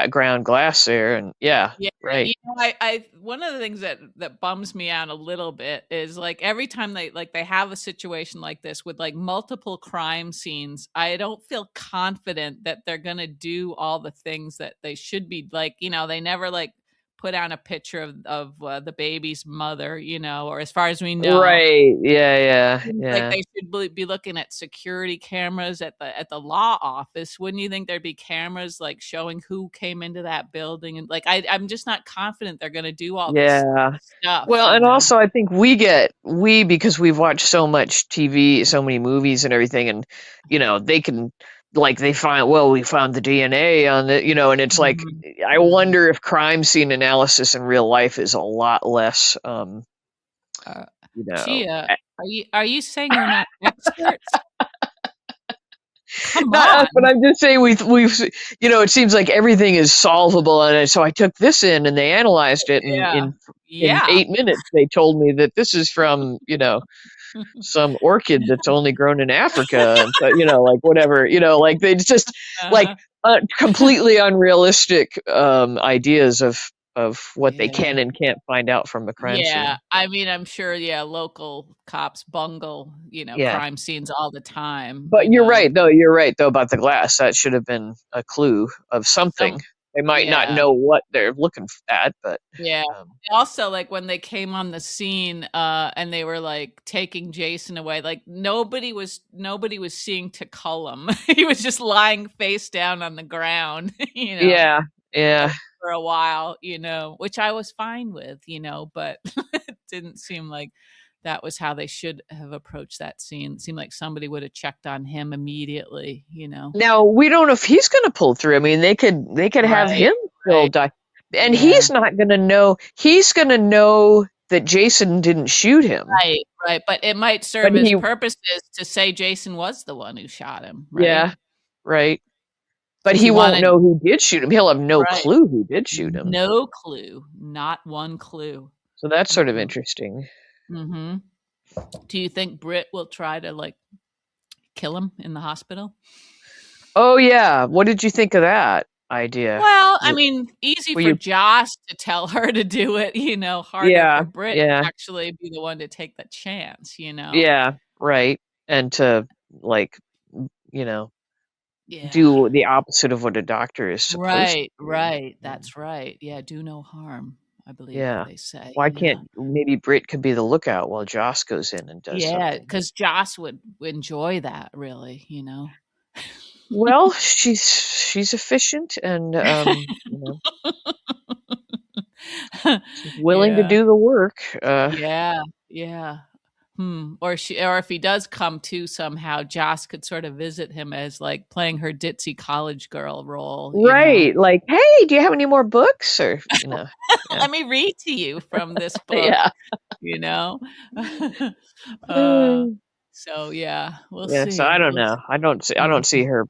ground glass there, and yeah, Yeah, right. you know, I one of the things that bums me out a little bit is, like, every time they have a situation like this with, like, multiple crime scenes, I don't feel confident that they're gonna do all the things that they should be, like, they never, like, put on a picture of the baby's mother, or as far as we know. Right. Yeah, yeah, Seems like yeah. they should be looking at security cameras at the law office. Wouldn't you think there'd be cameras, like, showing who came into that building? And, like, I'm just not confident they're gonna do all this Yeah. stuff, Well, you and know? also I think because we've watched so much TV, so many movies and everything, and they can like they find well, we found the DNA on the and it's like Mhm, I mhm. wonder if crime scene analysis in real life is a lot less Uh, you know Gia, are you saying you're not experts? Come not us, but on. I'm just saying it seems like everything is solvable, and so I took this in and they analyzed it, and Yeah. in Yeah. 8 minutes they told me that this is from some orchid that's only grown in Africa, and so like whatever, like they just like Uh-huh. completely unrealistic ideas of what they Yeah. can and can't find out from a crime Yeah, scene. I mean, I'm sure, yeah, local cops bungle, Yeah. crime scenes all the time, But you're right though about the glass. That should have been a clue of Some something. They might not yeah, know what they're looking at, but yeah. um, Also, like, when they came on the scene, and they were, like, taking Jason away, like, nobody was seeing to Cullum. He was just lying face down on the ground, yeah, yeah. for a while, which I was fine with, but it didn't seem like that was how they should have approached that scene. It seemed like somebody would have checked on him immediately. Now we don't know if he's going to pull through. I mean, they could have Right, him still right. die, and Yeah. he's not going to know. He's going to know that Jason didn't shoot him, Right, right, but it might but serve as purposes to say Jason was the one who shot him, right? yeah, right. But Because he he won't wanted know who did shoot him. He'll have no right. clue who did shoot him. No clue, not one clue. So that's sort of Mm-mm. interesting. Mhm. Do you think Britt will try to, like, kill him in the hospital? Oh yeah, what did you think of that idea? Well, I Were, mean, easy were for you? Joss to tell her to do it, harder Yeah, for Britt to yeah, actually be the one to take the chance? yeah. Right, and to like you know Yeah. do the opposite of what a doctor is supposed Right, to do. right, that's right. Yeah, do no harm, I believe Yeah. they say, Why yeah. can't maybe Brit could be the lookout while Joss goes in and does Yeah, something? because Joss would enjoy that really. Well, she's efficient and she's willing to Yeah, do the work. yeah, yeah. Or if he does come to somehow, Joss could sort of visit him as, like, playing her ditzy college girl role. Right. Like, "Hey, do you have any more books?" Or, yeah. "Let me read to you from this book," Yeah. you know? Uh, Mm. so, yeah, we'll Yeah, so I see, don't we'll know. see. I don't see Mhm. her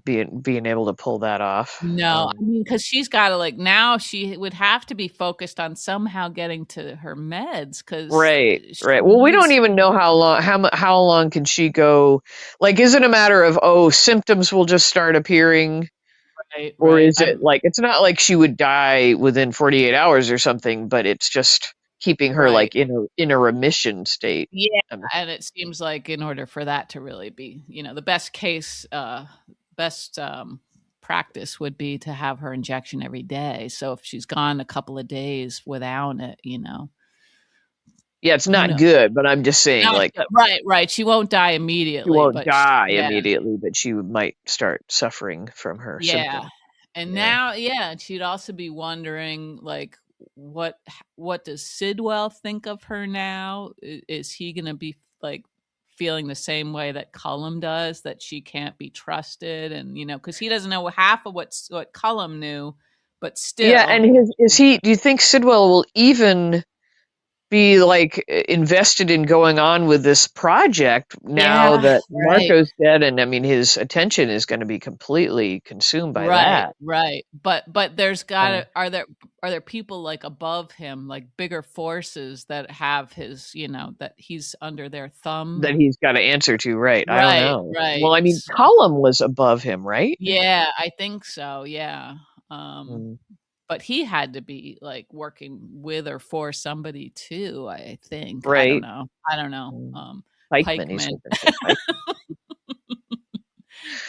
being able to pull that off. No, I mean, because she's gotta, like now she would have to be focused on somehow getting to her meds because Right, she right. Well, we don't needs. even know how long can she go. Like, is it a matter of, symptoms will just start appearing, Right, or right. is it like it's not like she would die within 48 hours or something, but it's just keeping her Right. like in a remission state. Yeah, Um, and it seems like in order for that to really be, the best case, best, practice would be to have her injection every day. So if she's gone a couple of days without it, yeah, it's who not knows? good, but I'm just saying, Not like, good. Right, right. She won't die she immediately, won't but sh die yeah. immediately, but she might start suffering from her Yeah, symptoms. and Yeah. now yeah, and she'd also be wondering, like, what does Sidwell think of her now? Is he gonna be, like, feeling the same way that Cullum does, that she can't be trusted? And, because he doesn't know half of what Cullum knew, but Yeah, and still. do you think Sidwell will even be like invested in going on with this project now Yeah, that right. Marco's dead? And I mean, his attention is going to be completely consumed by Right, that. right. But there's Uh, gotta are there people, like, above him, like, bigger forces that have his that he's under their thumb? that he's got to answer to, right? I don't Right, know. right. Well, I mean, Cullum was above him, right? Yeah, I think so, yeah. Um, Mm, but he had to be, like, working with or for somebody too, I think. I don't right. know. I don't know. Mm. Pikeman, he's Pikeman. working for Pikeman.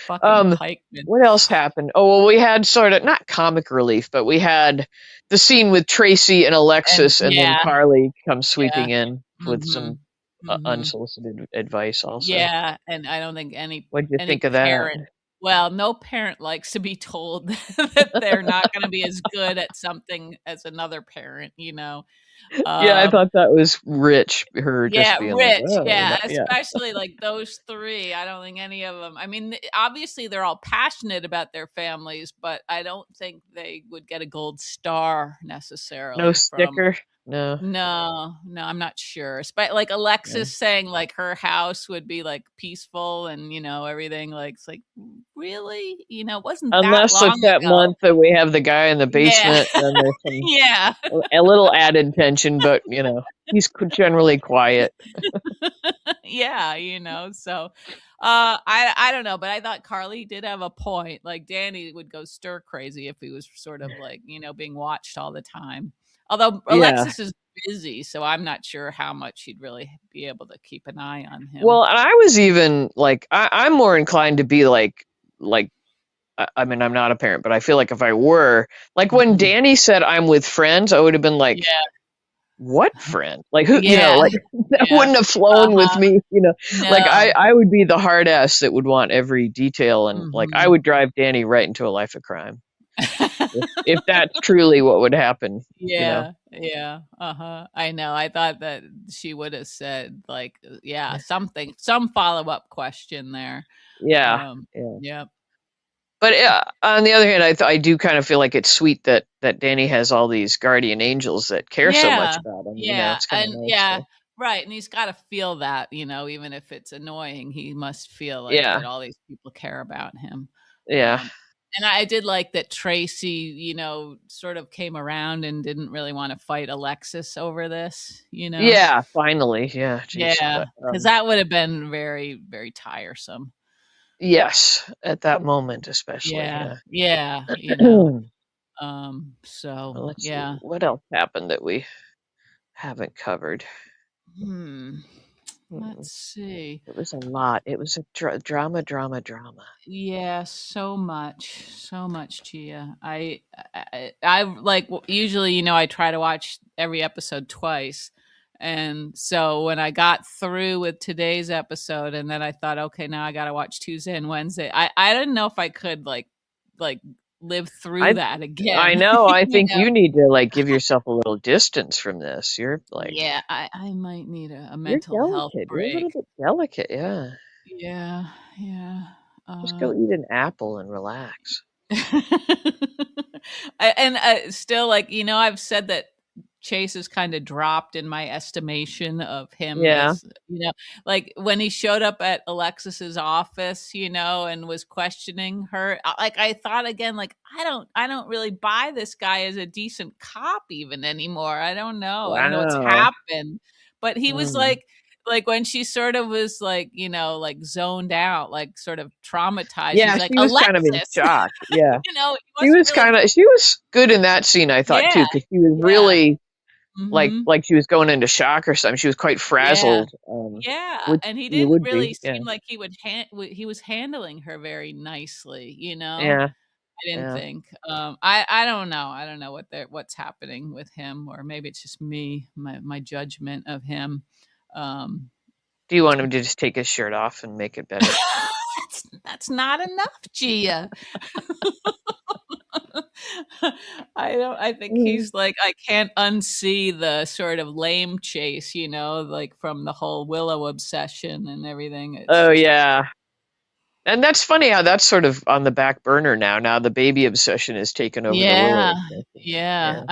Fucking Um, pikeman. what else happened? Oh, well, we had sort of not comic relief, but we had the scene with Tracy and And Alexis, and then yeah, Carly comes yeah. sweeping in with some Mhm. Mhm. unsolicited advice. Also, Yeah, and I don't think any what do you any think of that? parent well, no parent likes to be told that they're not gonna be as good at something as another parent, you know? Yeah, I Um, thought that was rich. Her just yeah, being like, rich, "Oh, yeah, yeah, especially, like, those 3, I don't think any of them. I mean, obviously, they're all passionate about their families, but I don't think they would get a gold star no necessarily from. sticker, no, No, no, I'm not sure. Like no." Alexis saying like her house would be like peaceful and everything like it's like really? Wasn't that Unless long it's that ago. month that we have the guy in the Yeah. basement, then there's some Yeah. a little added tension, but he's generally quiet. Yeah, so I don't know, but I thought Carly did have a point. Like Danny would go stir crazy if he was sort of like, being watched all the time. Although Yeah. Alexis is busy, so I'm not sure how much he'd really be able to keep an eye on him. Well, and I was even like, I'm more inclined to be like, I mean, I'm not a parent, but I feel like if I were, like when Mhm. Danny said I'm with friends, I would have been like, Yeah. what friend? Like who, Yeah. like that Yeah. wouldn't have flown with Uh-huh. me. Like I, No. I would be the hard ass that would want every detail, and like I Mhm. would drive Danny right into a life of crime if that's truly what would happen. Yeah, yeah, uh-huh, I know, I thought that she would have said, like, yeah, some follow-up question there, Yeah, yeah. yep. But yeah, on the other hand, I do kind of feel like it's sweet that Danny has all these guardian angels that care so much Yeah, about him. yeah, It's kind of and nice yeah, to. right, and he's gotta feel that, even if it's annoying, he must feel like Yeah, that all these people care about him, yeah, um, and I did like that Tracy, sort of came around and didn't really wanna fight Alexis over this. yeah. Finally, yeah. Jeez, Yeah, but because that would have been very, very tiresome. yes, at that moment especially. Yeah, Yeah. yeah, Well, so, let's see yeah. what else happened that we haven't covered. Hmm, Mm, let's see. It was a lot. It was a drama, drama, drama. Yeah, so much, Gia. I like, usually, I try to watch every episode twice, and so when I got through with today's episode and then I thought, "Okay, now I gotta watch Tuesday and Wednesday," I didn't know if I could, like, live through I that I again, know. I you think know? you need to like give yourself a little distance from this. You're like Yeah, I might need a you're mental health delicate. You're a break. little bit delicate. Yeah. Yeah, yeah. Just go eat an apple and relax. And still, like, I've said that Chase has kind of dropped in my estimation of him Yeah. as, like when he showed up at Alexis's office, and was questioning her. Like I thought again, like I don't really buy this guy as a decent cop even anymore. I don't know. I don't know what's Wow. happened, but he was Mm. like when she sort of was like, like zoned out, like sort of traumatized. Yeah, He's like, she was kind of in Alexis, shock. Yeah. he wasn't really. She was good in that scene, I thought too, Yeah, because she was yeah. really Mhm. like she was going into shock or something. She was quite Yeah. frazzled, Yeah, which and he you didn't would be. really Yeah. seem like he was handling her very nicely, Yeah. I didn't Yeah. think. I don't know. I don't know what's happening with him, or maybe it's just me, my judgment of him. Um, Do you want him to just take his shirt off and make it better? that's not enough, Gia. I think Mm. he's like, I can't unsee the sort of lame Chase, like from the whole Willow obsession and everything. It's Oh just like, yeah. And that's funny how that's sort of on the back burner now. Now the baby obsession has taken over the Willow yeah, obsession. yeah, Yeah.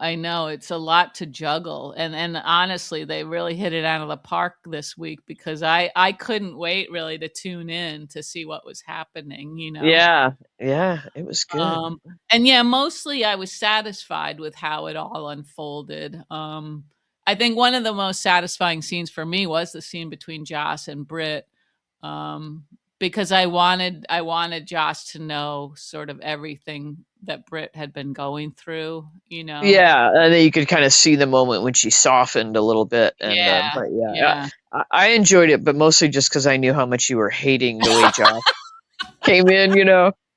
I know. It's a lot to juggle, and honestly, they really hit it out of the park this week because I couldn't wait really to tune in to see what was happening. Yeah. Yeah. It was good. Um, and yeah, mostly I was satisfied with how it all unfolded. I think one of the most satisfying scenes for me was the scene between Joss and Britt, um, because I wanted Joss to know sort of everything that Britt had been going through. Yeah, and then you could kind of see the moment when she softened a little bit, and Yeah, but yeah, yeah. I enjoyed it, but mostly just because I knew how much you were hating the way Josh came in,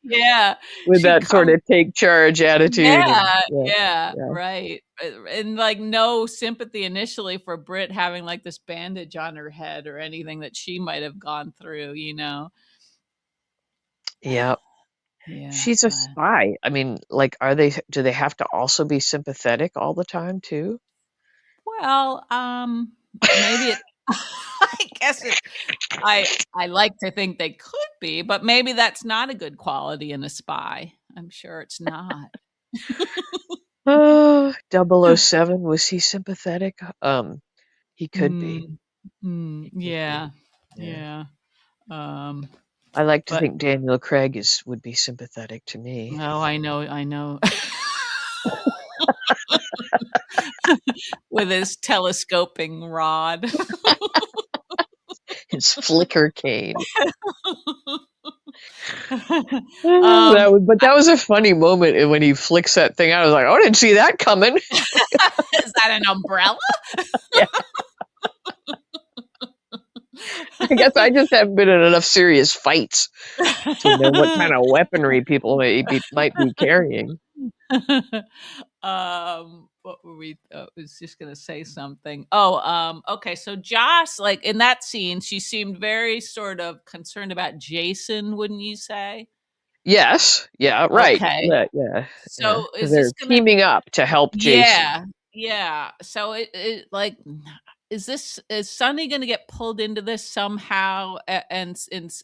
Yeah, with she that sort come of take charge attitude, and Yeah, yeah, yeah, yeah, right, and, like, no sympathy initially for Britt having, like, this bandage on her head or anything that she might have gone through. yeah. Yeah, She's a but spy. I mean, like, do they have to also be sympathetic all the time too? well, maybe it I guess it I like to think they could be, but maybe that's not a good quality in a spy. I'm sure it's not. Oh, 007, was he sympathetic? He could be. Mm, He could be. yeah, Yeah. yeah, um, I like to but think Daniel Craig would be sympathetic to me. oh, I know. With his telescoping rod. His flicker cane. Um, That was a funny moment when he flicks that thing out. I was like, "Oh, I didn't see that coming." is that an umbrella? Yeah, I guess I just haven't been in enough serious fights to know what kind of weaponry people might be carrying. What were we? I was just gonna say something. Oh, okay. So Joss, like in that scene, she seemed very sort of concerned about Jason, wouldn't you say? Yes, yeah, right. Okay. Yeah, yeah, yeah. So Because is they're this gonna teaming up to help Jason. Yeah, yeah. So it like is Sonny gonna get pulled into this somehow? And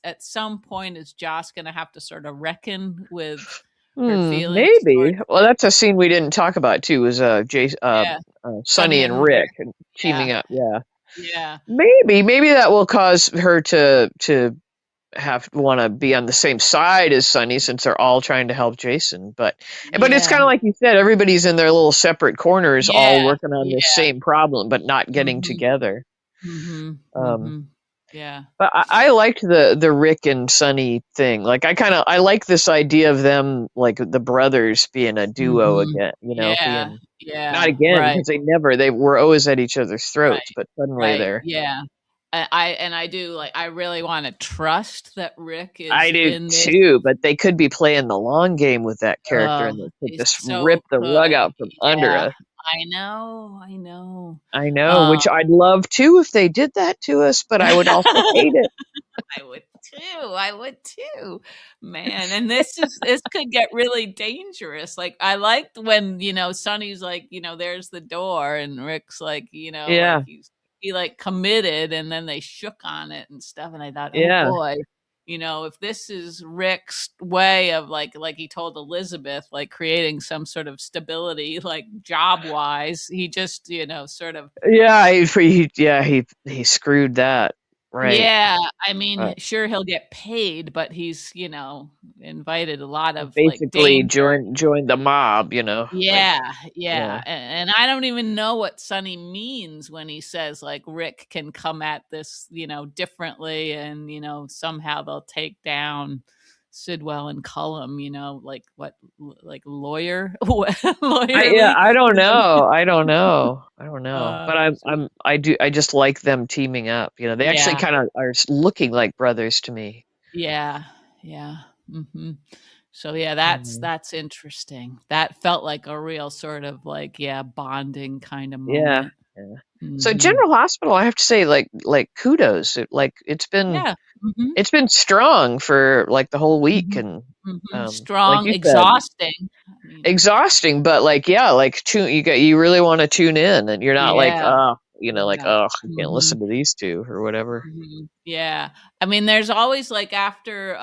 at some point, is Joss gonna have to sort of reckon with her feelings Maybe. towards Well, Rick? that's a scene we didn't talk about too. Was Yeah, Sonny Sonny and and Rick Rick. Yeah, teaming up? Yeah. yeah, Maybe that will cause her to have want to be on the same side as Sunny since they're all trying to help Jason. But it's yeah, kind of like you said, everybody's in their little separate corners, all yeah, working on this yeah. same problem, but not getting Mhm, together. mhm, Um, mhm. Yeah, but I liked the Rick and Sunny thing. Like I like this idea of them like the brothers being a duo mhm. again. Yeah, Being not yeah. again Right. because they were always at each other's Right, throats, but suddenly right, they're. yeah. I do, like, I really wanna trust that Rick I is do in this. too, but they could be playing the long game with that character Oh, and they could they just rip so the rug could. out from under Yeah, us. I know, I know. I know, Um, which I'd love too if they did that to us, but I would also hate it. I would too, man, and this could get really dangerous. Like, I liked when, Sonny's like, "There's the door," and Rick's like, like Yeah, he, like, committed, and then they shook on it and stuff, and I thought, "Oh, yeah. boy." if this is Ric's way of like he told Elizabeth, like creating some sort of stability, like job wise, he just, sort of. Yeah, he screwed that, right. Yeah, I mean, Uh, sure he'll get paid, but he's, invited a lot of like basically danger. joined the mob, like, Yeah, yeah. yeah, and I don't even know what Sonny means when he says, like, Ric can come at this, differently and, somehow they'll take down Sidwell and Cullum, like, what, like, lawyer Yeah, lawyerly? I don't know. I don't know. I don't know. But So I just like them teaming up. They actually yeah, kind of are looking like brothers to me. yeah, yeah, mhm. So, yeah, that's Mhm. that's interesting. That felt like a real sort of, like, yeah, bonding kinda Yeah. moment. Yeah. So Mhm. General Hospital, I have to say, like kudos. Yeah. Mhm. It's been strong for like the whole week, Mhm. and Mhm. like Strong, you said, exhausting. I mean, exhausting, but like, yeah, like you really want to tune in, and you're not like, yeah, like, yeah. oh, I can't Mhm. listen to these two or whatever. Mhm. Yeah. I mean, there's always like after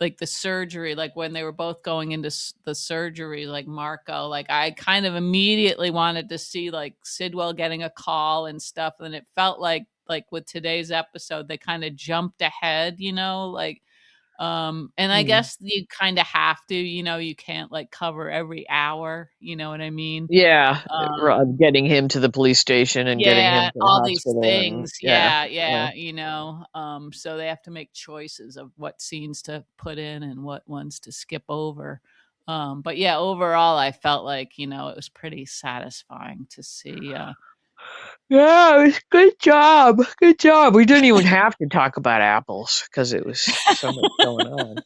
like the surgery, like when they were both going into the surgery, like Marco, like I kind of immediately wanted to see like Sidwell getting a call and stuff, and it felt like with today's episode they kind of jumped ahead, like and I Hmm. guess you kind of have to, you can't like cover every hour, you know what I mean? Yeah, Um getting him to the police station and getting him yeah, to the all these hospital, and things. yeah, Yeah, yeah, yeah, so they have to make choices of what scenes to put in and what ones to skip over. But yeah, overall I felt like, it was pretty satisfying to see yeah. It was good job, good job. We didn't even have to talk about apples because it was so much going on.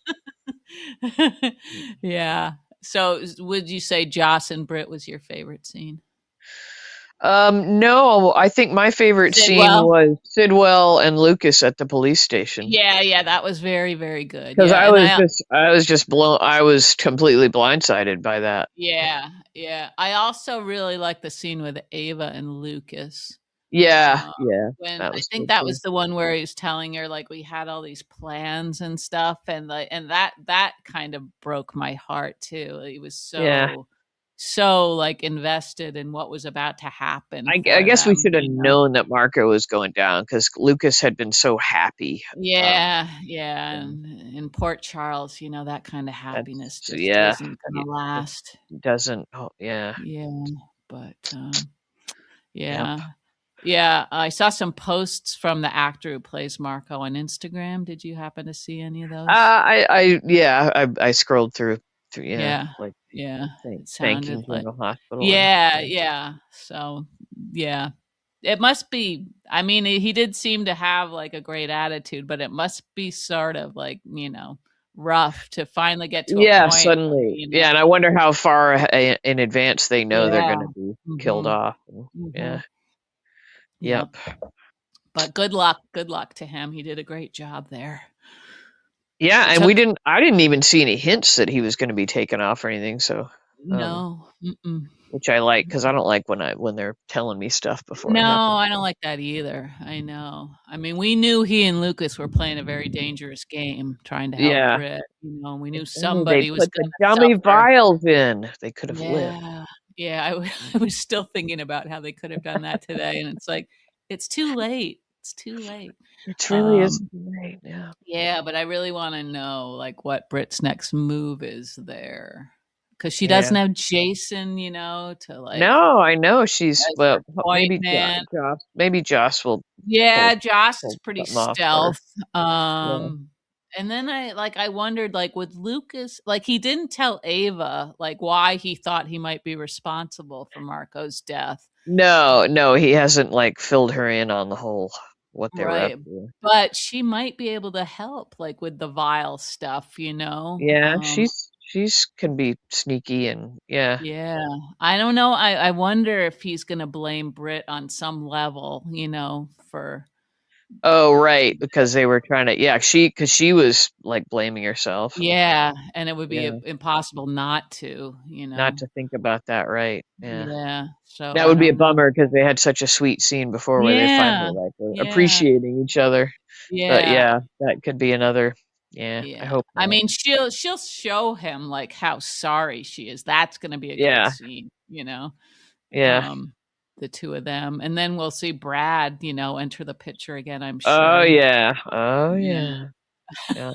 yeah. So would you say Joss and Britt was your favorite scene? No, I think my favorite scene Sidwell? was Sidwell and Lucas at the police station. Yeah, yeah, that was very, very good. Because Yeah, and I was just blown. I was completely blindsided by that. yeah, yeah. I also really like the scene with Ava and Lucas. Yeah, Uh, yeah, when that I was think good that too. was the one where he was telling her like we had all these plans and stuff, and that kind of broke my heart too. He was Yeah, so like invested in what was about to happen I for guess we them, should have known that Marco was going down because Lucas had been so happy. Um, Yeah, yeah, and and in Port Charles, that kind of happiness that's just yeah, isn't yeah, gonna it last. doesn't. Oh, yeah, Yeah, but yep. yeah. Yeah, I saw some posts from the actor who plays Marco on Instagram. Did you happen to see any of those? Yeah, I scrolled through, yeah, Yeah, like yeah, it sounded thanking like General Hospital, and yeah, yeah. yeah. So, yeah. It must be I mean, he did seem to have, like, a great attitude, but it must be sort of, like, rough to finally get to a Yeah, point where, suddenly. Yeah, and I wonder how far in advance they know they're yeah. gonna be killed Mhm, off. And yeah, mhm. Yep. yep. But good luck to him. He did a great job there. Yeah, It and took I didn't even see any hints that he was gonna be taken off or anything, so, um, no, mm-mm. which I like because I don't like when they're telling me stuff before No, it happens. I don't like that either. I know. I mean, we knew he and Lucas were playing a very dangerous game trying to help Yeah. Britt, we If knew only they somebody was put the gonna dummy suffer. vials in, they could have lived. Yeah. Yeah, I was still thinking about how they could have done that today, and it's like, it's too late. It's too late. It really is Um, right, yeah. yeah, but I really wanna know, like, what Britt's next move is there, because she Yeah. doesn't have Jason, to, like, No, I know she's as well, her point man. Maybe Joss will Yeah, pull Joss is pull pretty something off for her. stealth, Yeah. and then I wondered, like, with Lucas like, he didn't tell Ava, like, why he thought he might be responsible for Marco's death. No, no, he hasn't, like, filled her in on the whole what they were up Right, to. but she might be able to help, like, with the vial stuff, Yeah, she's can be sneaky, and yeah. Yeah, I don't know, I wonder if he's gonna blame Brit on some level, for Oh, right, because they were trying to, yeah, because she was like blaming herself. Yeah, and it would be Yeah, impossible not to, not to think about that, right? Yeah. Yeah, so That I would be a don't know. bummer because they had such a sweet scene before where they finally Yeah, like were yeah, appreciating each other. But yeah, yeah, that could be another. Yeah, I yeah. hope I not. mean, she'll show him, like, how sorry she is. That's gonna be a good Yeah, scene, yeah. um, the 2 of them, and then we'll see Brad, enter the picture again, I'm Oh sure. yeah. Oh Yeah. yeah. Yeah.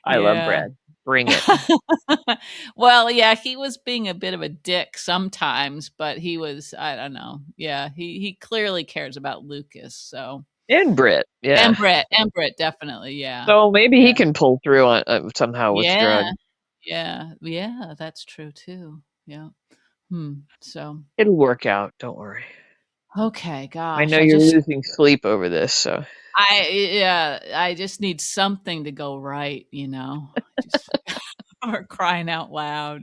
I love Yeah. bread. Bring it. Well, yeah, he was being a bit of a dick sometimes, but he was I don't know. Yeah, he clearly cares about Lucas, so And Brit. Yeah. And Britt, definitely, yeah. So maybe Yeah. he can pull through on somehow with Yeah. drugs. Yeah. Yeah, that's true too. Yeah. So It'll work out. Don't worry. okay, I gosh, know you're losing sleep over this, so. I just need something to go right, Just or crying out loud.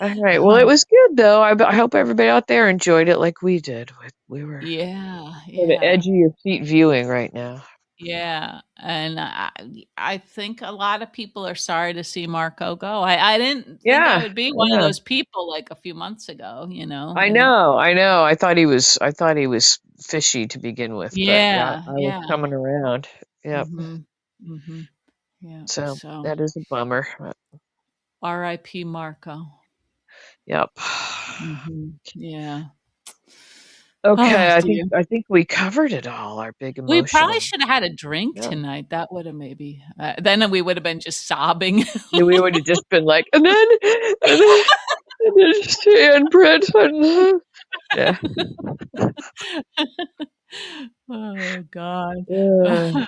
All right. Well, it was good though. I hope everybody out there enjoyed it like we did. We were Yeah, sort of yeah. edge of your seat viewing right now. Yeah, and I think a lot of people are sorry to see Marco go. I didn't think I Yeah. would be one of Yeah. those people like a few months ago. I And know. I know. I thought he was fishy to begin with, but yeah, yeah, I was yeah. coming around. Yep. Mhm. Mhm. Yeah. So So, that is a bummer. But R.I.P. Marco. yep. Yeah. Oh Okay, dear. I think we covered it all. Our big We probably emotional. should have had a drink Yeah. tonight. That would have maybe then we would have been just sobbing. Then we would have just been like, and then, and then and Brett, and yeah. Oh god. Uh,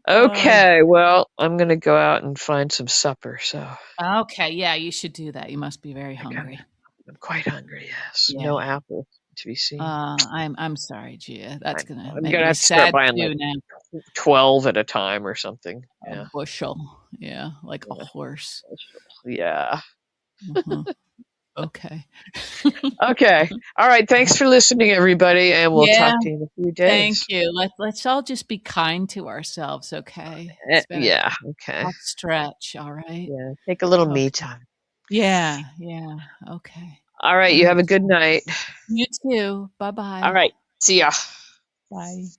Oh, okay, well, I'm gonna go out and find some supper. So okay, yeah, you should do that. You must be very I got, hungry. I'm quite hungry. Yes, Yeah. no apples to be seen. I'm sorry, Gia. That's I, gonna I'm make gonna me have to start sad buying like too now. 12 at a time or something. A Yeah, bushel. Yeah, like a yeah, horse. yeah. Mhm. Okay. Okay, all right. Thanks for listening, everybody, and we'll Yeah, talk to you in a few thank days. you. Let's all just be kind to ourselves, okay? It's been a Yeah. Okay. tough stretch, all right? Yeah. Take a little me Okay. time. Yeah, yeah, okay. All right. All You right. have a good night. You too. All Bye-bye. right. See ya. Bye.